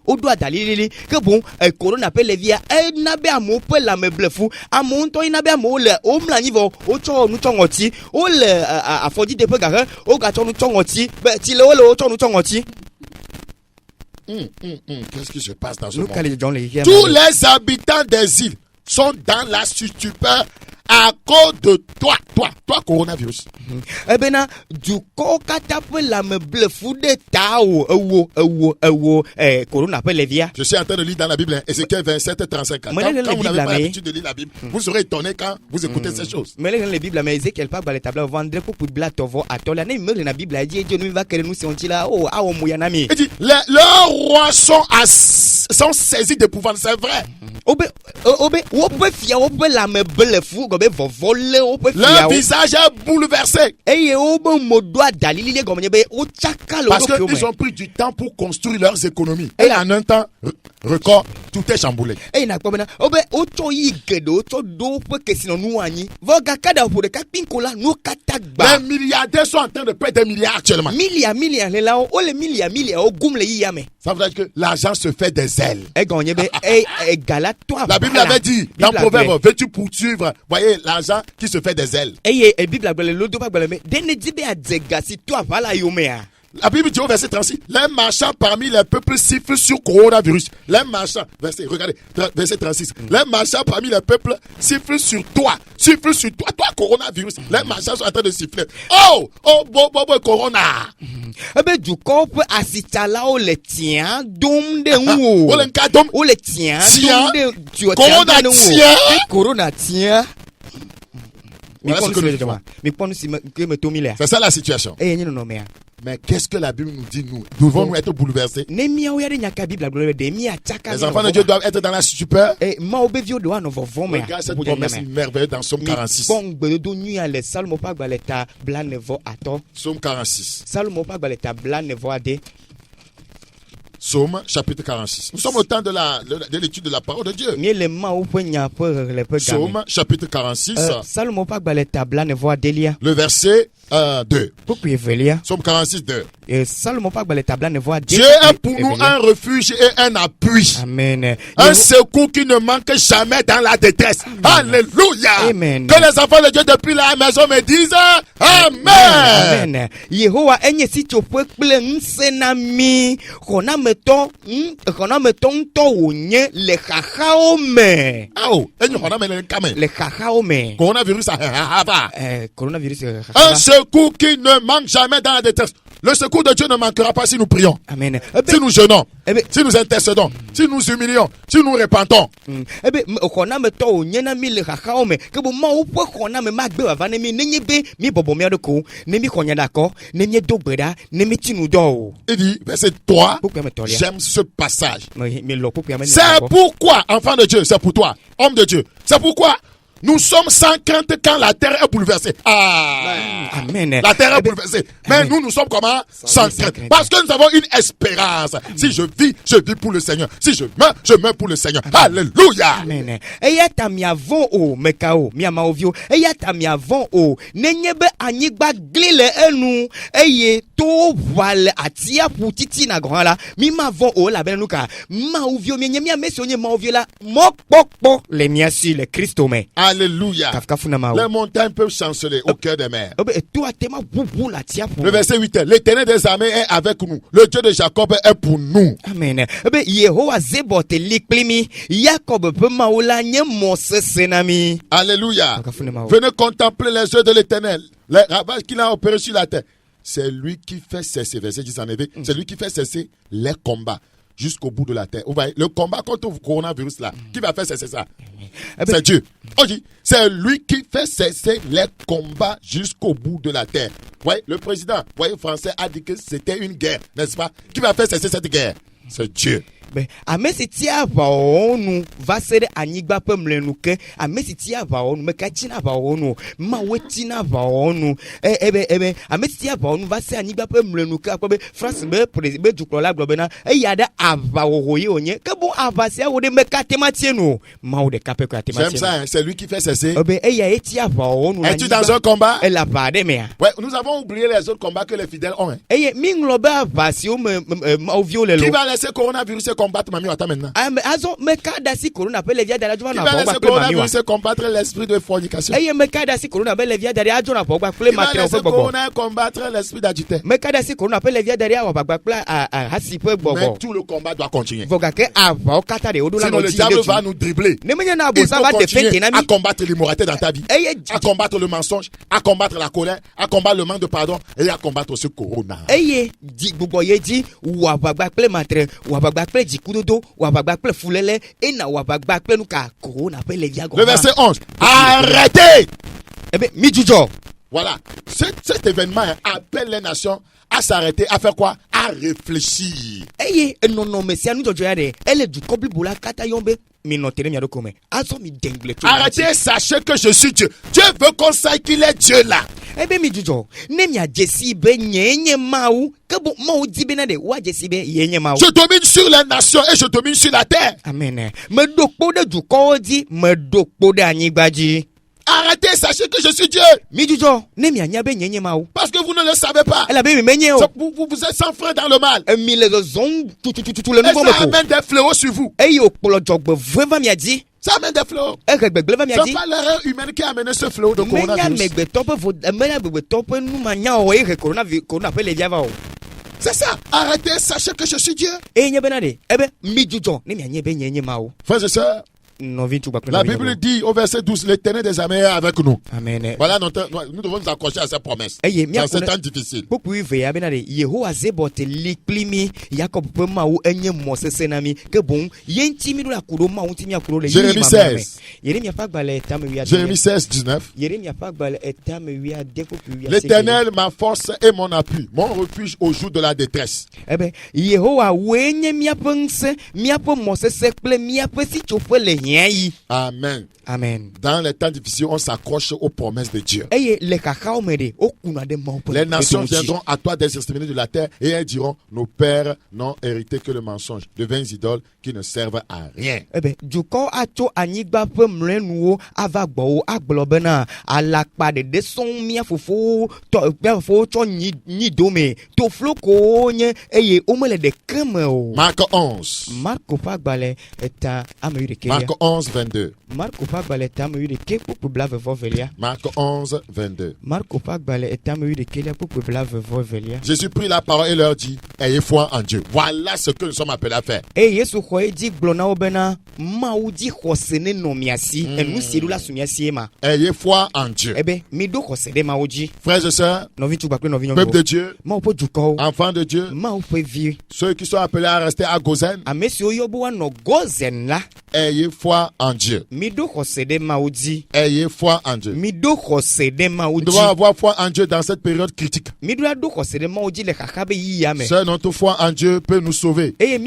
odo ada lili que bon corona pe levia nabe amo pe la me blefu amonto inabe amo le o mla nivo o cho nu chongoti o le afodi de pe gare o ga cho nu chongoti be ti le o le o cho nu chongoti. Qu'est-ce qui se passe dans ce monde? Tous les habitants des îles sont dans la stupeur à cause de toi, coronavirus. Du kata pe la me blefu de tao corona pe levia. Je suis en train de lire dans la Bible Ézéchiel 27, 35. Quand vous n'avez pas l'habitude de lire la Bible, vous serez étonné quand vous écoutez ces choses. Mais la Bible mais Ézéchiel pas le tableau vendre pour blatovo atola ne me la Bible a dit Dieu nous va que nous sont là moyanami. Il dit leurs rois sont saisis d'épouvante, c'est vrai. Leur visage est bouleversé. Parce qu'ils ont pris du temps pour construire leurs économies. Et en un temps record, tout est chamboulé. Les milliardaires sont en train de perdre des milliards actuellement. Ça veut dire que l'argent se fait des ailes. La Bible avait dit dans Proverbe, veux-tu poursuivre, voyez l'argent qui se fait des ailes. La Bible dit au verset 36, les marchands parmi les peuples sifflent sur coronavirus. Les marchands, verset 36, les marchands parmi les peuples sifflent sur toi, coronavirus. Les marchands sont en train de siffler. Oh, corona. Du corps assitala o le tien dom de ou. O le tien corona tien. C'est ça la situation. Mais qu'est-ce que la Bible nous dit, nous? Devons-nous être bouleversés? Les enfants de Dieu doivent être dans la stupeur. Regarde cette promesse merveilleuse dans Psaume 46. Psaume 46. Psaume chapitre 46. Nous sommes au temps de l'étude de la parole de Dieu. Psaume chapitre 46. Le verset 2. Psaume 46, 2. Dieu est pour nous un refuge et un appui. Amen. Un secours qui ne manque jamais dans la détresse. Alléluia. Amen. Que les enfants de Dieu depuis la maison me disent Amen. Un secours qui ne manque jamais dans la détresse. Le secours de Dieu ne manquera pas si nous prions. Amen. Si nous jeûnons, si nous intercédons, si nous humilions, si nous répentons. Il dit, verset 3, j'aime ce passage. C'est pourquoi, enfant de Dieu, c'est pour toi, homme de Dieu, c'est pourquoi Nous sommes sans crainte quand la terre est bouleversée. Amen. La terre est bouleversée. Mais nous sommes comment? Sans crainte. Parce que nous avons une espérance. Si je vis pour le Seigneur. Si je meurs pour le Seigneur. Alléluia. Amen. Eyata mi avon o mekao mi ama ovio. Eyata mi avon o nenyebe anyigba glile enu. Eye to wale atia putiti na grand la. Mi ma avon o la benuka. Ma ovio mi nyemi amesi onye ma ovio la. Mokpokpo le miasi le Christo me. Alléluia. Les montagnes peuvent chanceler au cœur des mers. Le verset 8. L'Éternel des armées est avec nous. Le Dieu de Jacob est pour nous. Amen. Alléluia. Venez contempler les œuvres de l'Éternel. Les ravages qu'il a opérés sur la terre. C'est lui qui fait cesser, verset 10 en éveil, c'est lui qui fait cesser les combats jusqu'au bout de la terre. Vous voyez, le combat contre le coronavirus là, qui va faire cesser ça? C'est Dieu. On dit, c'est lui qui fait cesser les combats jusqu'au bout de la terre. Vous voyez, le président, français a dit que c'était une guerre, n'est-ce pas? Qui va faire cesser cette guerre? C'est Dieu. Amesitia vaonu vasere anigba pemlenuke amesitia vaonu mekachina vaonu mawetina vaonu amesitia vaonu vasere anigba pemlenuke akobe France be duklola globena yada avahoye onye ke bon avasia wode mekatematie maude kapeko atematie. J'aime ça, hein? C'est lui qui fait cesser. Etia vaonu. Es-tu dans un combat? Elle a pas de mer. Ouais, nous avons oublié les autres combats que les fidèles ont. Hein? Minglobe avasio mauvio qui va laisser coronavirus combattre mamie Wata maintenant? Qui va laisser coronavirus combattre l'esprit de fornication? Qui va laisser coronavirus combattre l'esprit d'adultère? Mais tout le combat doit continuer. Sinon le diable va nous dribbler. Il faut continuer à combattre l'immoralité dans ta vie, à combattre le mensonge, à combattre la colère, à combattre le manque de pardon et à combattre ce corona. Le verset 11. Arrêtez! Voilà. Cet événement appelle les nations à s'arrêter, à faire quoi? À réfléchir. Arrêtez, sachez que je suis Dieu. Dieu veut qu'on sache qu'il est Dieu là. Je domine sur les nations et je domine sur la terre. Amen. Arrêtez, sachez que je suis Dieu. Parce que vous ne le savez pas. Vous êtes sans frein dans le mal. Et ça amène des fléaux sur vous. Ça amène des fléaux. C'est pas l'erreur humaine qui a amené ce fléau de coronavirus. C'est ça. Arrêtez, sachez que je suis Dieu. Frères et sœurs, la Bible dit au verset 12, l'Éternel des armées est avec nous. Amen. Voilà, nous devons nous accrocher à cette promesse. Dans ce temps difficile. Jérémie 16. Jérémie 16, 19. L'Éternel, ma force et mon appui, mon refuge au jour de la détresse. Amen. Amen. Dans les temps difficiles, on s'accroche aux promesses de Dieu. Les nations viendront à toi des extrémités de la terre et elles diront, nos pères n'ont hérité que le mensonge, de vaines idoles qui ne servent à rien. Marc 11. Marc 11, 22. Marc 11, 22. Jésus prit la parole et leur dit, ayez foi en Dieu. Voilà ce que nous sommes appelés à faire. Ayez foi en Dieu. Frères et sœurs, peuple de Dieu, enfants de Dieu, ceux qui sont appelés à rester à Gozen, ayez foi foi en Dieu. Ayez foi en Dieu. Nous devons avoir foi en Dieu dans cette période critique. Seule notre foi en Dieu peut nous sauver. Mais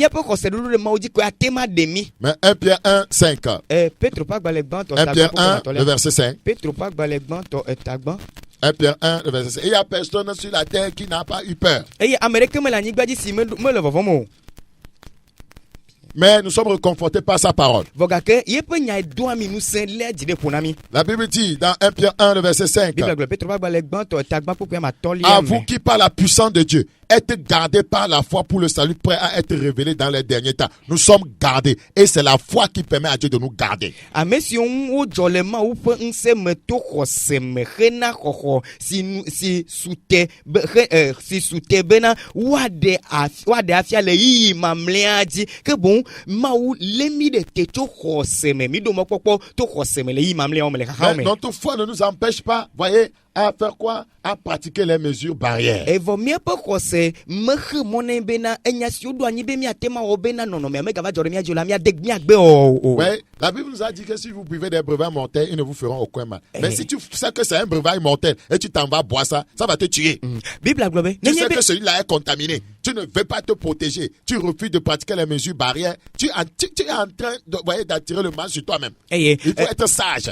1 Pierre 1, 5. 1 Pierre 1, le verset 5. 1 Pierre 1, le verset 5. Il n'y a personne sur la terre qui n'a pas eu peur. Mais nous sommes réconfortés par sa parole. La Bible dit dans 1 Pierre 1, le verset 5. À vous qui par la puissance de Dieu êtes gardés par la foi pour le salut prêt à être révélé dans les derniers temps. Nous sommes gardés et c'est la foi qui permet à Dieu de nous garder. Mais notre foi ne nous empêche pas, voyez, à faire quoi? À pratiquer les mesures barrières. Ouais, la Bible nous a dit que si vous buvez des breuvages mortels, ils ne vous feront aucun mal. Mais si tu sais que c'est un breuvage mortel et tu t'en vas boire ça, ça va te tuer. Tu sais que celui-là est contaminé. Tu ne veux pas te protéger. Tu refuses de pratiquer les mesures barrières. Tu es en train de, d'attirer le mal sur toi-même. Il faut être sage.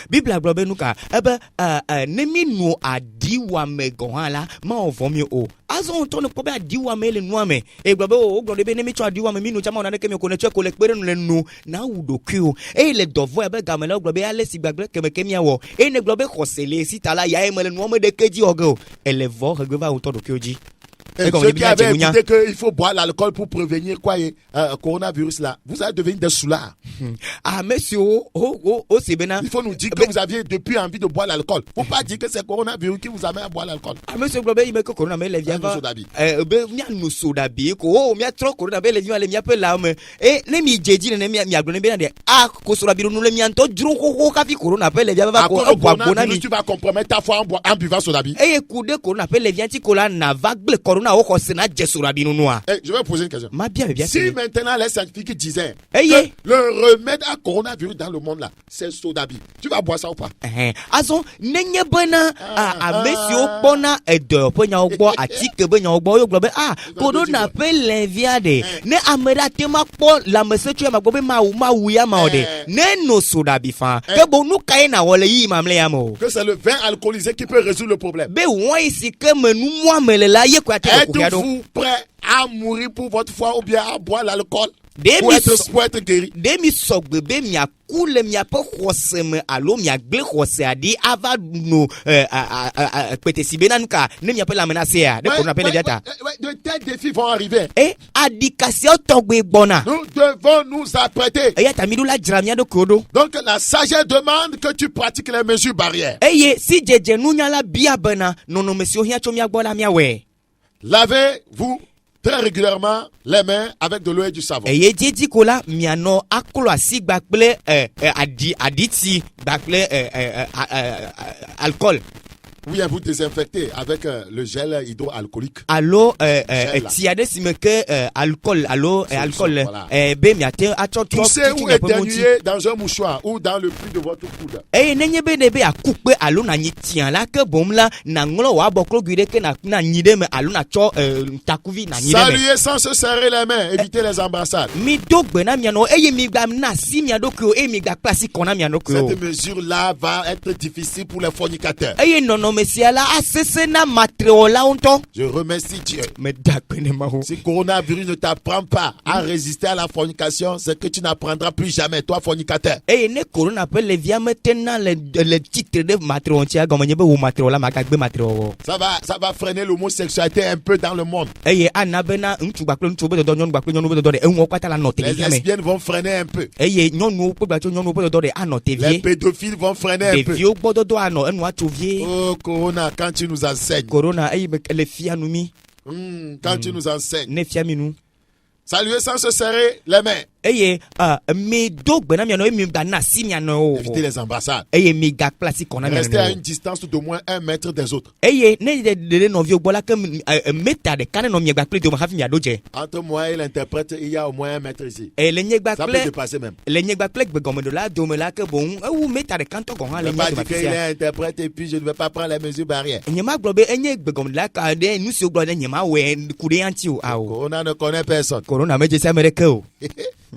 Bible aglobe nuka nemi no adiwa megon la ma ovomie o azo to no kobe adiwa me le nuame e globe o globe be nemi to adiwa me minu chama na ke me ko ne twa ko le pere no le nu na wudoku e le dovo e be gamela globe ale si gbagbe ke me ke miawo e ne globe khosele si tala ya e me le nuame de keji ogo ele vo regva o to do kyoji. Et ceux qui avaient écouté qu'il faut boire l'alcool pour prévenir quoi, coronavirus là, vous allez devenir des soulards. Ah, monsieur, c'est bien. Il faut nous dire que vous aviez depuis envie de boire l'alcool. Il ne faut pas dire que c'est coronavirus qui vous amène à boire l'alcool. Ah, monsieur, il me corona, mais les viens pas. Nous sodabi, il y a trop corona, les viens, les miens peu là, et les mi jeji, les mi abonné bien. Ah, kosorabiru, nous les miens, tout, dro, kafi corona, les viens pas. Tu vas compromettre ta foi en buvant sodabi. Et écoute, corona, les viens, ticola, navagle, corona. Je vais poser une question. Si maintenant les scientifiques disaient que le remède à coronavirus dans le monde là, c'est sodabi, tu vas boire ça ou pas? Azon nenye bena monsieur bona edo ponya ogbo atike benya ogbo yo globe corona pe lenviade ne amera tema po la mesetu ma gobe ma ya ma ode ne no sodabi fa ke bonu kai na wole yi mamle ya mo que c'est le vin alcoolisé qui peut résoudre le problème. Be won isi ke menu mo melela ye kwa te. Êtes-vous prêt à mourir pour votre foi ou bien à boire l'alcool pour être guéri? Demi sogbe be mia kule mia po khoseme alo mia gle khose adi ava no pete sibena nka ne mia pe la menace ya de qu'on appelle diata. De tels défis vont arriver. Et adikasio togbe bona. Nous devons nous apprêter. Et tamidula jramia do kodo. Donc la sagesse demande que tu pratiques les mesures barrières. Et si jeje nunya la bia bana nono mesio hia chomia gbola mia we. Lavez-vous très régulièrement les mains avec de l'eau et du savon. Et dit kola miano akolo asigba ple aditi bakle alcool. Oui, vous désinfectez avec le gel hydroalcoolique. Allo tiade simeke alcool alcool be miate acho toussez ou éternuer dans un mouchoir ou dans le pli de votre coude. Eh nenye be ne be akupe allo na nyitian la ke bomla na nglo wa boklo guide ke na nyide me allo na cho takuvi na nyide me. Saluez sans se serrer les mains, évitez les embrassades. Mi dogbe na miano mi gba na si miado ko mi gba klasi kona miano ko. Cette mesure là va être difficile pour les fornicateurs. Non Messia la asesena matreola onto. Je remercie Dieu. Mais d'accord. Si coronavirus ne t'apprend pas à résister à la fornication, c'est que tu n'apprendras plus jamais, toi fornicateur. Et ne corona peut les via maintenant le titre de matreontia comme nyebe ou matreola makagbe matreo. Ça va freiner l'homosexualité un peu dans le monde. Et anabena ntu baklo ntu be do nyon baklo nyon be do de enwo kwata la note. Les lesbiennes vont freiner un peu. Et nyon ko baklo nyon be do de anote vie. Les pédophiles vont freiner un peu. Des vieux bodo do ano enwa tovie. Oh Corona, quand tu nous enseignes. Corona, les fianoumi. Quand tu nous enseignes. Ne fiaminou. Saluez sans se serrer les mains. eye me do gbena mi no mi ba na si mi no. Évitez les embrassades. Eye mi ga place kona mi. Restez à une distance d'au moins 1 mètre des autres. Eye ne de no vi ogbola ke meta de kana no mi gba place do ma hafi mi adoje. Entre moi et l'interprète, il y a au moins 1 mètre ici. Et le nyegba Ça peut place dépasser même. le nyegba place gbe gomo do la do me la ke bon ou meta de kanto ko han le Il pas nyegba dit qu'il est interprète et puis je ne vais pas prendre les mesures barrières. nyema gbo be enye gbe gomo la ka de nu si ogbo de nyema we kude anti o awo. Corona ne connaît personne. Corona meje sa mere ke o.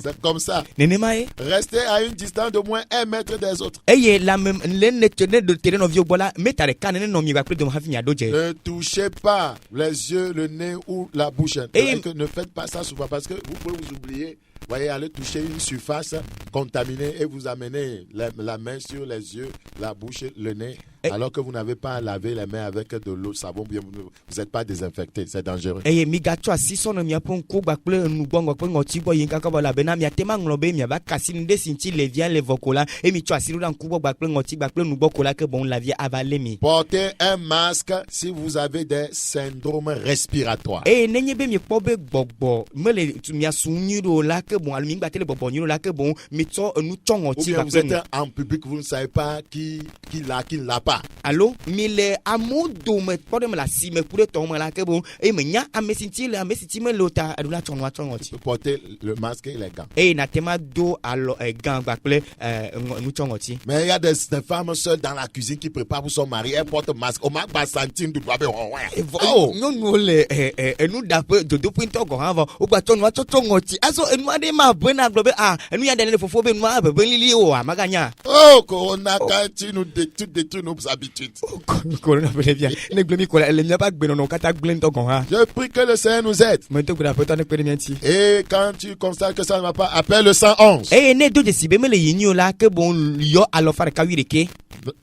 C'est comme ça. Nenema e. Restez à une distance d'au moins 1 mètre des autres. Eye la même le ne tene de terrain no vi ogbola meta de kana no mi gba place do ma hafi mi adoje. Ne touchez pas les yeux, le nez ou la bouche. Ne faites pas ça souvent parce que vous pouvez vous oublier. Voyez, aller toucher une surface contaminée et vous amener la main sur les yeux, la bouche, le nez, alors que vous n'avez pas lavé les mains avec de l'eau, savon, bien, vous n'êtes pas désinfecté, c'est dangereux. Eye mi ga twa si so no mi apon ko gba ple nu gbongo pe ngoti bo yin kaka bola be na mi atema nglobe mi ba kasi nde sinti le via le vokola e mi twa si ru dan ku gba ple ngoti gba ple nu bokola ke bon la via avale mi. Portez un masque si vous avez des syndromes respiratoires. Nenye be mi po be gbogbo me le tu mi asunyi do la ke bon alumi gba tele bobo nyi do la ke bon mi to nu tongo ti gba Vous ple. êtes en public, vous ne savez pas qui l'a pas. Allo mi le amodo me po de me la si me pour to me la ke bon e me nya amesinti me lota adula tonwa ti. Portez le masque et les gants. Na tema do alo gan gba ple nu tongo ti. Mais il y a des femmes seules dans la cuisine qui préparent pour son mari, elles portent masque. Au masque, centime du doigt. Oh, non, le nous d'après de deux points go hava o gba tonwa tongo ti. Aso enu ade ma bona globe enu ya de fofo be nu aba ben lili o amaganya. Oh, Corona quand tu nous détruis nos habitudes. Corona be bien. Ne glomi ko le nya ba gbe no kata glen to gon ha. Je prie que le Seigneur nous aide. Me to gba peut-être ne mianti. Et quand tu constates que ça ne va pas, appelle le 111. Ne do de sibe me le yini o la ke bon yo alo fare ka wireke.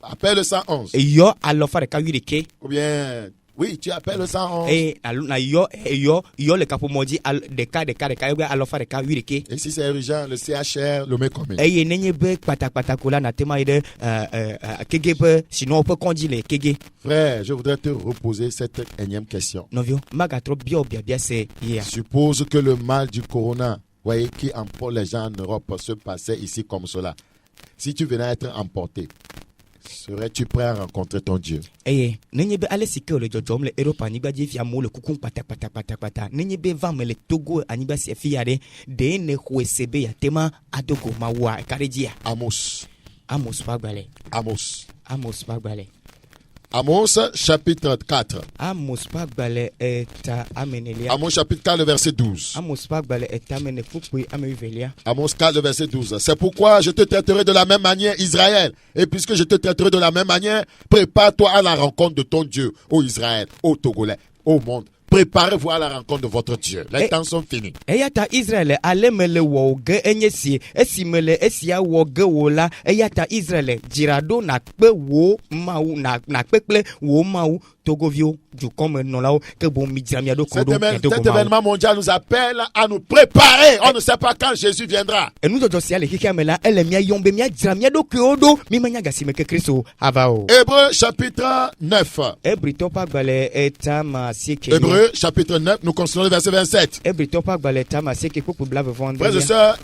Appelle le 111. Yo alo fare ka wireke. Ou bien oui, tu appelles le 111. Na yo le capo modi de cas alo fare ka wireke. Et si c'est urgent, le CHR le met comme il. Nenye be pata kola na tema ide kegebe sinon on peut conduire kege. Frère, je voudrais te reposer cette énième question. Novio, magatro bio bien c'est hier. Suppose que le mal du corona, voyez, qui emporte les gens en Europe se passait ici comme cela. Si tu venais à être emporté, serais-tu prêt à rencontrer ton Dieu? Nenye be ale sike le jojom le Europe aniba je fi amo le kukun pata. Nenye be va me le Togo aniba se fi yare de ne huesebe ya tema adogo mawa karedia. Amos Pagbale. Amos chapitre 4. Amos Pagbale eta amenelia. Amos chapitre 4, le verset 12. Amos Pagbale eta amene fukui amevelia. Amos 4, le verset 12. C'est pourquoi je te traiterai de la même manière, Israël. Et puisque je te traiterai de la même manière, prépare-toi à la rencontre de ton Dieu, ô Israël, ô Togolais, ô monde. Préparez-vous à la rencontre de votre Dieu. Les temps sont finis. Eyata Israël alemele woge enyesi esimele esia woge wola eyata Israël jirado na kpe wo mau na kpekple wo mau togovio du comme non là que bon midjamia do kodo. Cet événement mondial nous appelle à nous préparer. On ne sait pas quand Jésus viendra. Et nous dodo sia le kikamela elemia yombe mia jamia do kodo mi manya gasime ke Kristo avao. Hébreux chapitre 9. Hébreux Pagbale etama sike. Hébreux chapitre 9, nous considérons le verset 27. Frères et sœurs,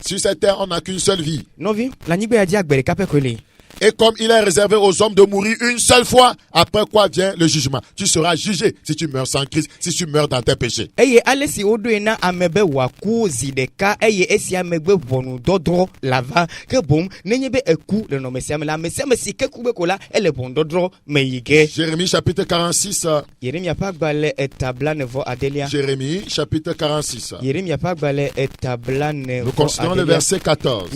sur cette terre, on n'a qu'une seule vie. Et comme il est réservé aux hommes de mourir une seule fois, après quoi vient le jugement. Tu seras jugé si tu meurs sans Christ, si tu meurs dans tes péchés. Jérémie chapitre 46. Jérémie chapitre 46. Nous considérons le verset 14.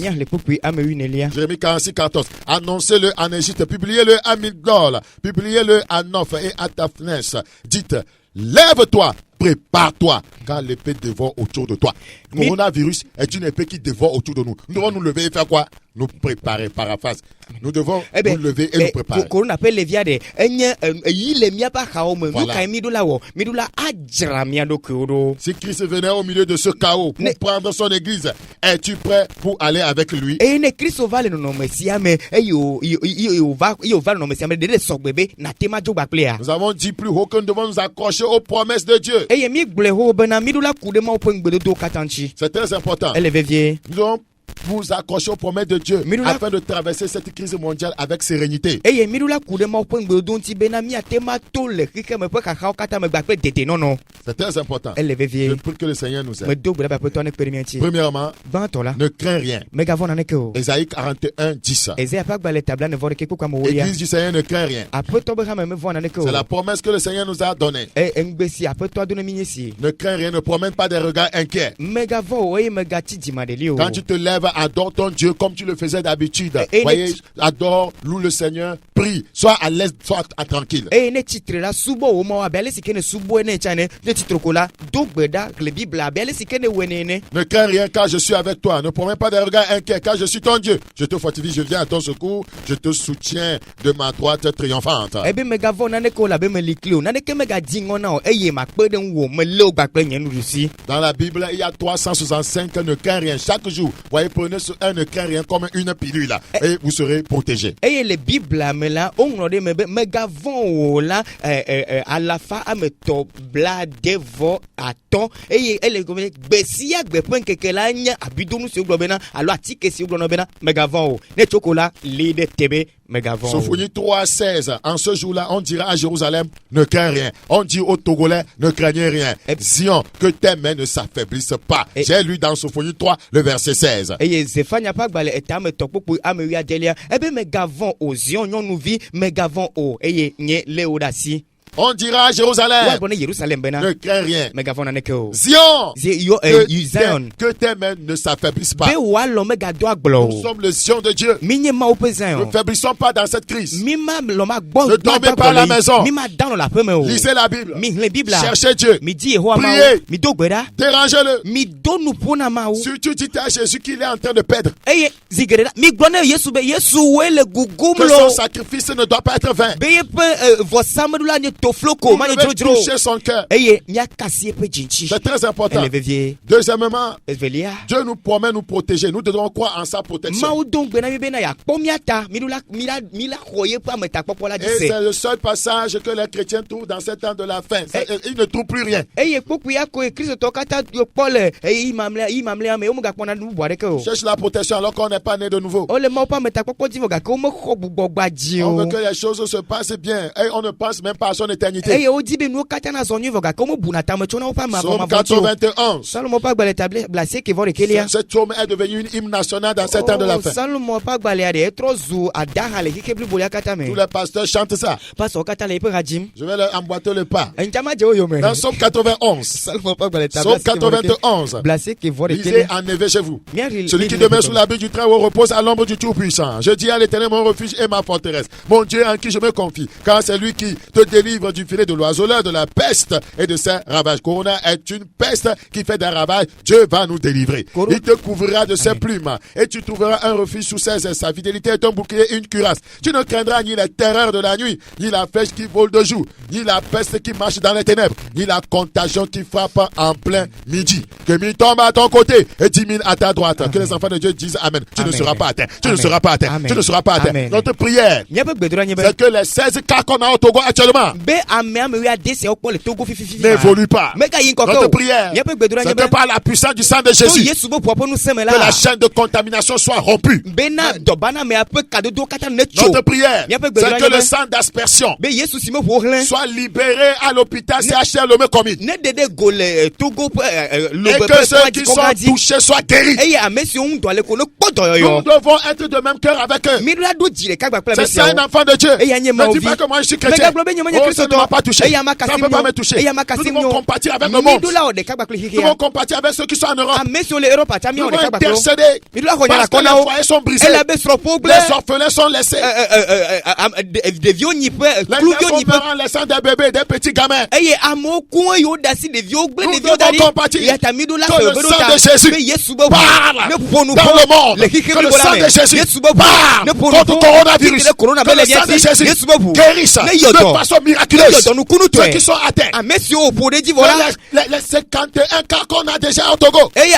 Jérémie 46, 14. Annoncez-le en Égypte, publiez-le à Migdol, publiez-le à Noph et à Taphnes. Dites, lève-toi, prépare-toi, car l'épée dévore autour de toi. Coronavirus est une épée qui dévore autour de nous. Nous devons nous lever et faire quoi? nous préparer. Paraphrase. Nous devons nous lever et nous préparer. Voilà. Si Christ venait au milieu de ce chaos pour prendre son église, es-tu prêt pour aller avec lui? Nous avons dit plus haut que nous devons nous accrocher aux promesses de Dieu. C'est très important. Nous devons vous accrocher aux promesses de Dieu afin de traverser cette crise mondiale avec sérénité. C'est très important. Je prie que le Seigneur nous aide. Premièrement, ne crains rien. Ésaïe 41, 10. Église du Seigneur, ne crains rien. C'est la promesse que le Seigneur nous a donnée. Ne crains rien, ne promène pas des regards inquiets. Quand tu te lèves, adore ton Dieu comme tu le faisais d'habitude. Voyez, adore, loue le Seigneur, prie, sois à l'aise, sois tranquille. Ne crains rien car je suis avec toi. Ne promets pas des regards inquiets car je suis ton Dieu. Je te fortifie, je viens à ton secours, je te soutiens de ma droite triomphante. Dans la Bible, il y a 365 ne crains rien. Chaque jour, voyez, prenez ce un ne crains rien comme une pilule et vous serez protégé. Et les Bibles à la fin à me tobla devo à temps et elle est comme besia bepen kekelanya abidonu se globena alors atike se globena megavon ne chocolat lide tebe megavon. Sophonie 3:16. En ce jour-là, on dira à Jérusalem, ne crains rien. On dit aux Togolais, ne craignez rien. Zion, que tes mains ne s'affaiblissent pas. J'ai lu dans Sophonie 3, le verset 16. Et Zéphania pas balé et ame topo pour ameria delia. Ebe megavon au Zion nous vit megavon au et nye leodasi. On dira à Jérusalem, ne crains rien. Zion, que tes mains ne s'affaiblissent pas. Nous sommes le Zion de Dieu. Ne faiblissons pas dans cette crise. Ne dormez pas à la maison. Lisez la Bible. Cherchez Dieu. Priez. Dérangez-le. Si tu dis à Jésus qu'il est en train de perdre, que son sacrifice ne doit pas être vain. Vous devez toucher son cœur. C'est très important. Deuxièmement, Dieu nous promet nous protéger. Nous devons croire en sa protection. Et c'est le seul passage que les chrétiens trouvent dans ces temps de la fin. Ils ne trouvent plus rien. Cherche la protection alors qu'on n'est pas né de nouveau. On veut que les choses se passent bien. Et on ne pense même pas à son éternité. Psaume 91. Ce psaume est devenu une hymne nationale dans ces temps de la fin. Tous les pasteurs chantent ça. Je vais leur emboîter le pas. Dans Psaume 91. Psaume 91. Lisez en éveil chez vous. Celui qui demeure sous l'abri du Très-Haut repose à l'ombre du Tout-Puissant. Je dis à l'Éternel mon refuge et ma forteresse, mon Dieu en qui je me confie, car c'est lui qui te délivre du filet de l'oiseleur, de la peste et de ses ravages. Corona est une peste qui fait des ravages. Dieu va nous délivrer. Il te couvrira de ses plumes et tu trouveras un refuge sous ses ailes. Sa fidélité est un bouclier et une cuirasse. Tu ne craindras ni les terreurs de la nuit, ni la flèche qui vole de jour, ni la peste qui marche dans les ténèbres, ni la contagion qui frappe en plein midi. Que 1000 tombent à ton côté et 10 000 à ta droite. Amen. Que les enfants de Dieu disent Amen. Tu ne seras pas atteint. Tu ne seras pas atteint. Tu ne seras pas atteint. Notre prière, c'est que les 16 cas qu'on a au Togo actuellement n'évolue pas. Notre prière, c'est que par la puissance du sang de Jésus, que la chaîne de contamination soit rompue. Notre prière, c'est que le sang d'aspersion soit libéré à l'hôpital CHR Lomé Commune. Et que ceux qui sont touchés soient guéris. Nous devons être de même cœur avec eux. C'est ça un enfant de Dieu. Ne dis pas que moi je suis chrétien. Oh, ça ne m'a pas touché. Ça ne peut pas me toucher. Nous devons compatir avec le monde. Nous devons compatir avec ceux qui sont en Europe. Nous devons intercéder. Parce que les foyers sont brisés. Les orphelins sont laissés. Les gens sont morts en laissant des bébés, des petits gamins. Nous devons compatir. Que le sang de Jésus parle dans le monde. Que le sang de Jésus parle contre le coronavirus. Que le sang de Jésus guérisse de façon miraculeuse ceux qui sont atteints. Les 51 cas qu'on a déjà au Togo. Qui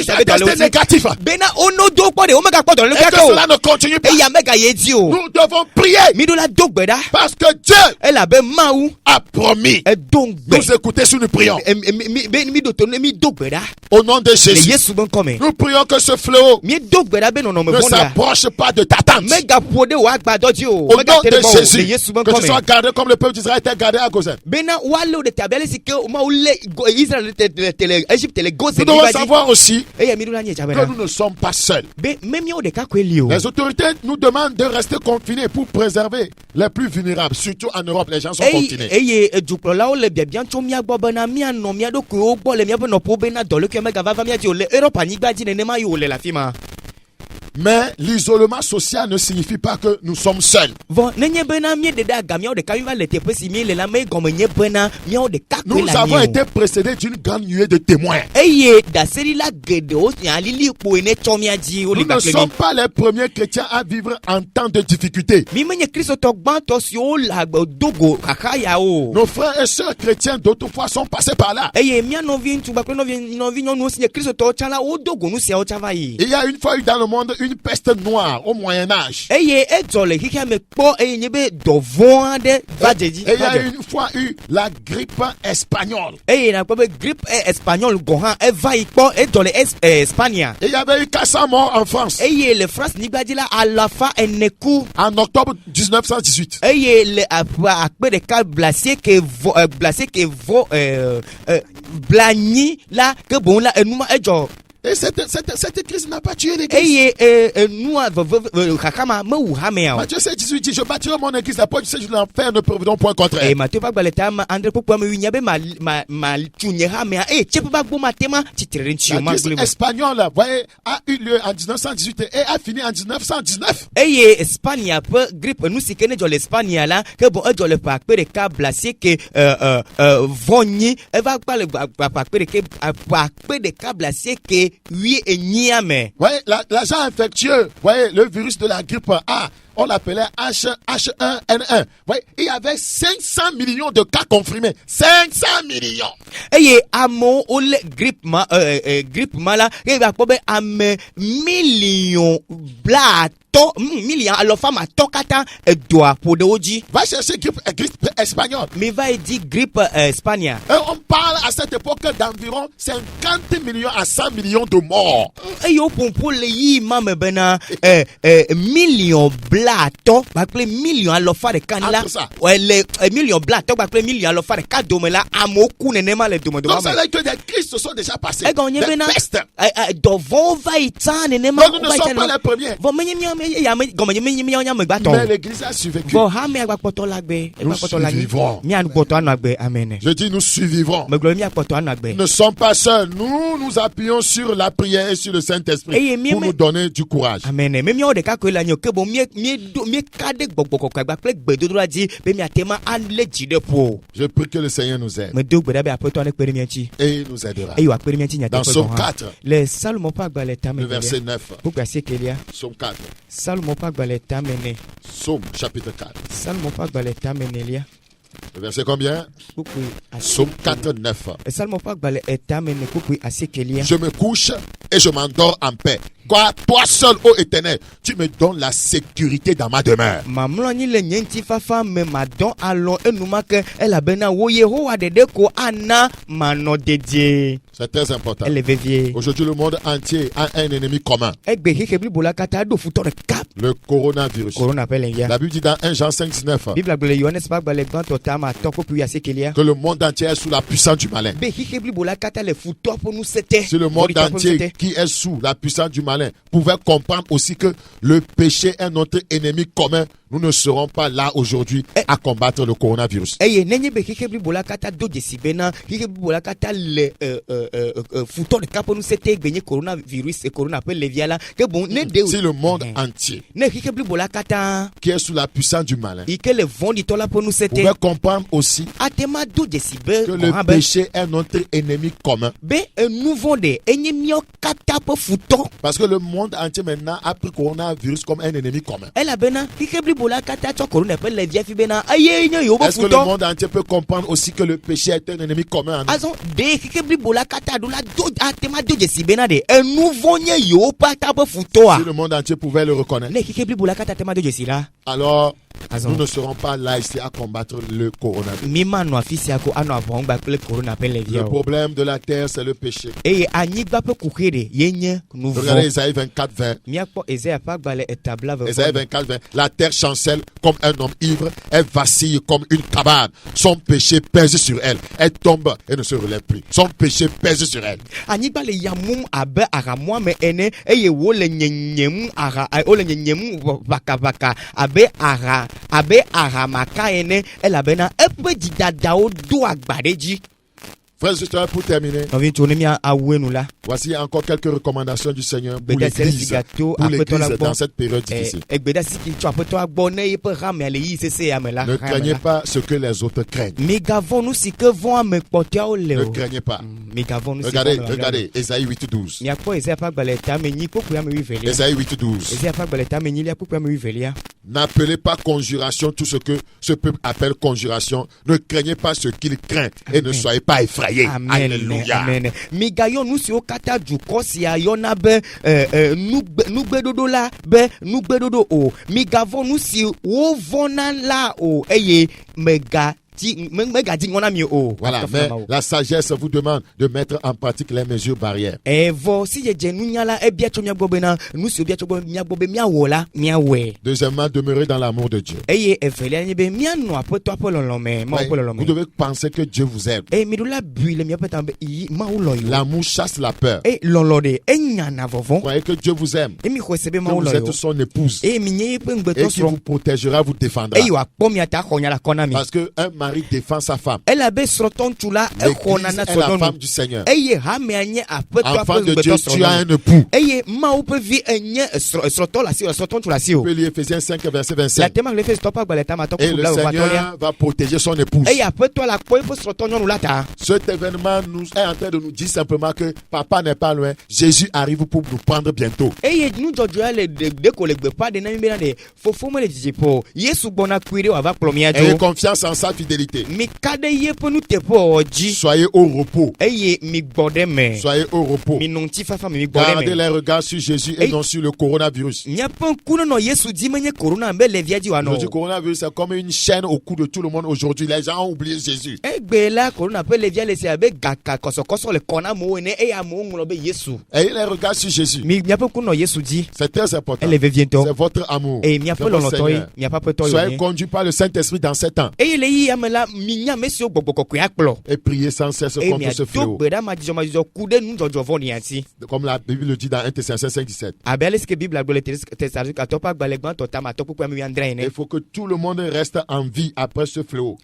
sont testés négatifs. Et que cela ne continue pas. Nous devons prier. Parce que Dieu a promis. Nous écouter si nous prions. Au nom de Jésus. Nous prions que ce fléau ne s'approche pas de ta tente. Au nom de Jésus. Que tu sois gardé comme le peuple d'Israël était gardé à Goshen. Nous devons savoir aussi que nous ne sommes pas seuls. Les autorités nous demandent de rester confinés pour préserver les plus vulnérables. Surtout en Europe, les gens sont confinés. Mais l'isolement social ne signifie pas que nous sommes seuls. Nous avons été précédés d'une grande nuée de témoins. Nous ne sommes pas les premiers chrétiens à vivre en temps de difficulté. Nos frères et sœurs chrétiens d'autrefois sont passés par là. Il y a une fois eu dans le monde une peste noire au Moyen-Âge. Et il y a une fois eu la grippe espagnole. Et il y avait eu 400 morts en France. En octobre 1918. Et cette crise n'a pas tué l'église. Matthieu 16, 18 dit, je bâtirai mon église, la porte du séjour de l'enfer ne prévaudront point contre elle. La crise espagnole, voyez, a eu lieu en 1918 et a fini en 1919. Voyez, l'agent infectieux, voyez, le virus de la grippe A, on l'appelait H1N1. Voyez, il y avait 500 millions de cas confirmés. 500 millions. Et amo ole grippe mala, et va kobe ame million blat. Million alors femme à tokata doit pour de oji. Va chercher grippe espagnole. Mais va dire grippe espagnole. On parle à cette époque d'environ 50 millions à 100 millions de morts. Et yo pour les yi mame bena million blato, ba ple million alors faire canla. Ouais les million blato ba ple million alors faire cadeau mais là amoku nenema le domo. Donc ça veut dire que des crises se sont déjà passées. Des pestes. Devant va itan nenema. Nous ne sommes pas les premiers. Mais l'église a survécu. Nous suivrons. Je dis nous suivrons. Nous ne sommes pas seuls. Nous nous appuyons sur la prière et sur le Saint-Esprit pour nous donner du courage. Amen. Je prie que le Seigneur nous aide. Et il nous aidera. Dans Psaume 4, le verset 9. Psaume 4. Psaume chapitre 4. Le verset combien? Psaume 4, 9. Je me couche et je m'endors en paix. Quoi, toi seul, ô Éternel, tu me donnes la sécurité dans ma demeure. C'est très important. Aujourd'hui, le monde entier a un ennemi commun. Le coronavirus. La Bible dit dans 1 Jean 5, 19 que le monde entier est sous la puissance du malin. Si le monde entier qui est sous la puissance du malin pouvait comprendre aussi que le péché est notre ennemi commun, nous ne serons pas là aujourd'hui à combattre le coronavirus. Si le monde entier qui est sous la puissance du malin pouvait comprendre aussi que le péché est notre ennemi commun. Parce que le monde entier maintenant a pris le coronavirus comme un ennemi commun. Est-ce que le monde entier peut comprendre aussi que le péché est un ennemi commun? Si le monde entier pouvait le reconnaître, alors nous ne serons pas là ici à combattre le coronavirus. Le problème de la terre, c'est le péché. Regardez Isaïe 24, 20. Isaïe 24, 20. La terre chancelle comme un homme ivre, elle vacille comme une cabane. Son péché pèse sur elle. Elle tombe et ne se relève plus. Son péché pèse sur elle. Frères et sœurs, pour terminer, voici encore quelques recommandations du Seigneur pour l'Église dans cette période difficile. Ne craignez pas ce que les autres craignent. Ne craignez pas. Regardez, Esaïe 8:12. Esaïe 8:12. N'appelez pas conjuration tout ce que ce peuple appelle conjuration. Ne craignez pas ce qu'il craint et ne soyez pas effrayés. Alléluia. Amen. Voilà, mais la sagesse vous demande de mettre en pratique les mesures barrières. Deuxièmement, demeurer dans l'amour de Dieu. Vous devez penser que Dieu vous aime. L'amour chasse la peur. Croyez que Dieu vous aime, que vous êtes son épouse et qu'il vous protégera, vous défendra. Parce que un mari défend sa femme. L'Église est la femme du Seigneur. Enfant de Dieu, tu as un époux. Tu peux lire Ephésiens 5, verset 25. Et le Seigneur va protéger son épouse. Cet événement est en train de nous dire simplement que papa n'est pas loin. Jésus arrive pour nous prendre bientôt. Ayez confiance en sa fidélité. Soyez au repos. Soyez au repos. Gardez les regards sur Jésus et non sur le coronavirus. Le coronavirus est comme une chaîne au cou de tout le monde aujourd'hui. Les gens ont oublié Jésus. Ayez les regards sur Jésus. C'est très important. C'est votre amour. Soyez conduits par le Saint-Esprit dans ces temps. Et priez sans cesse contre ce fléau. Comme la Bible le dit dans 1 Thessaloniciens 5:17. Il faut que tout le monde reste en vie après ce fléau.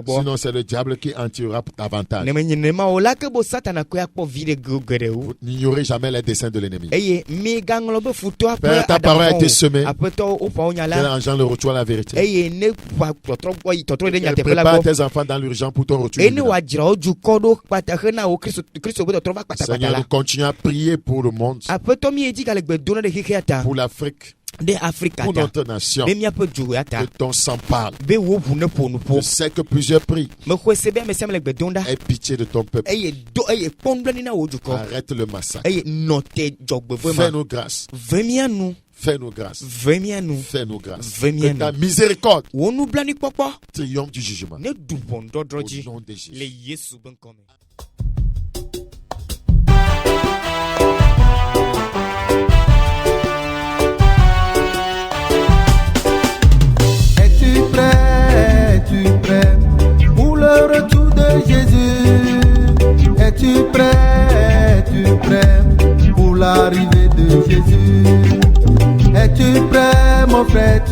Sinon c'est le diable qui en tirera davantage. Vous n'ignorez jamais les desseins de l'ennemi. Père, ta parole a été semée. Quel engendre le retour à la vérité. Prépare tes enfants dans l'urgence pour ton retour. Seigneur, nous continuons à prier pour le monde, pour l'Afrique, pour notre nation. Que ton sang parle. Je sais que plusieurs prient. Aie pitié de ton peuple. Arrête le massacre. Fais-nous grâce. Fais-nous grâce. Fais-nous grâce. Que ta miséricorde triomphe du jugement. Au nom de Jésus. Es-tu prêt pour le retour de Jésus? Es-tu prêt pour l'arrivée de Jésus?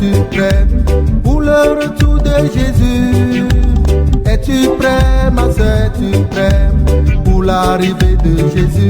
Es-tu prêt pour le retour de Jésus? Es-tu prêt, ma soeur? Es-tu prêt pour l'arrivée de Jésus?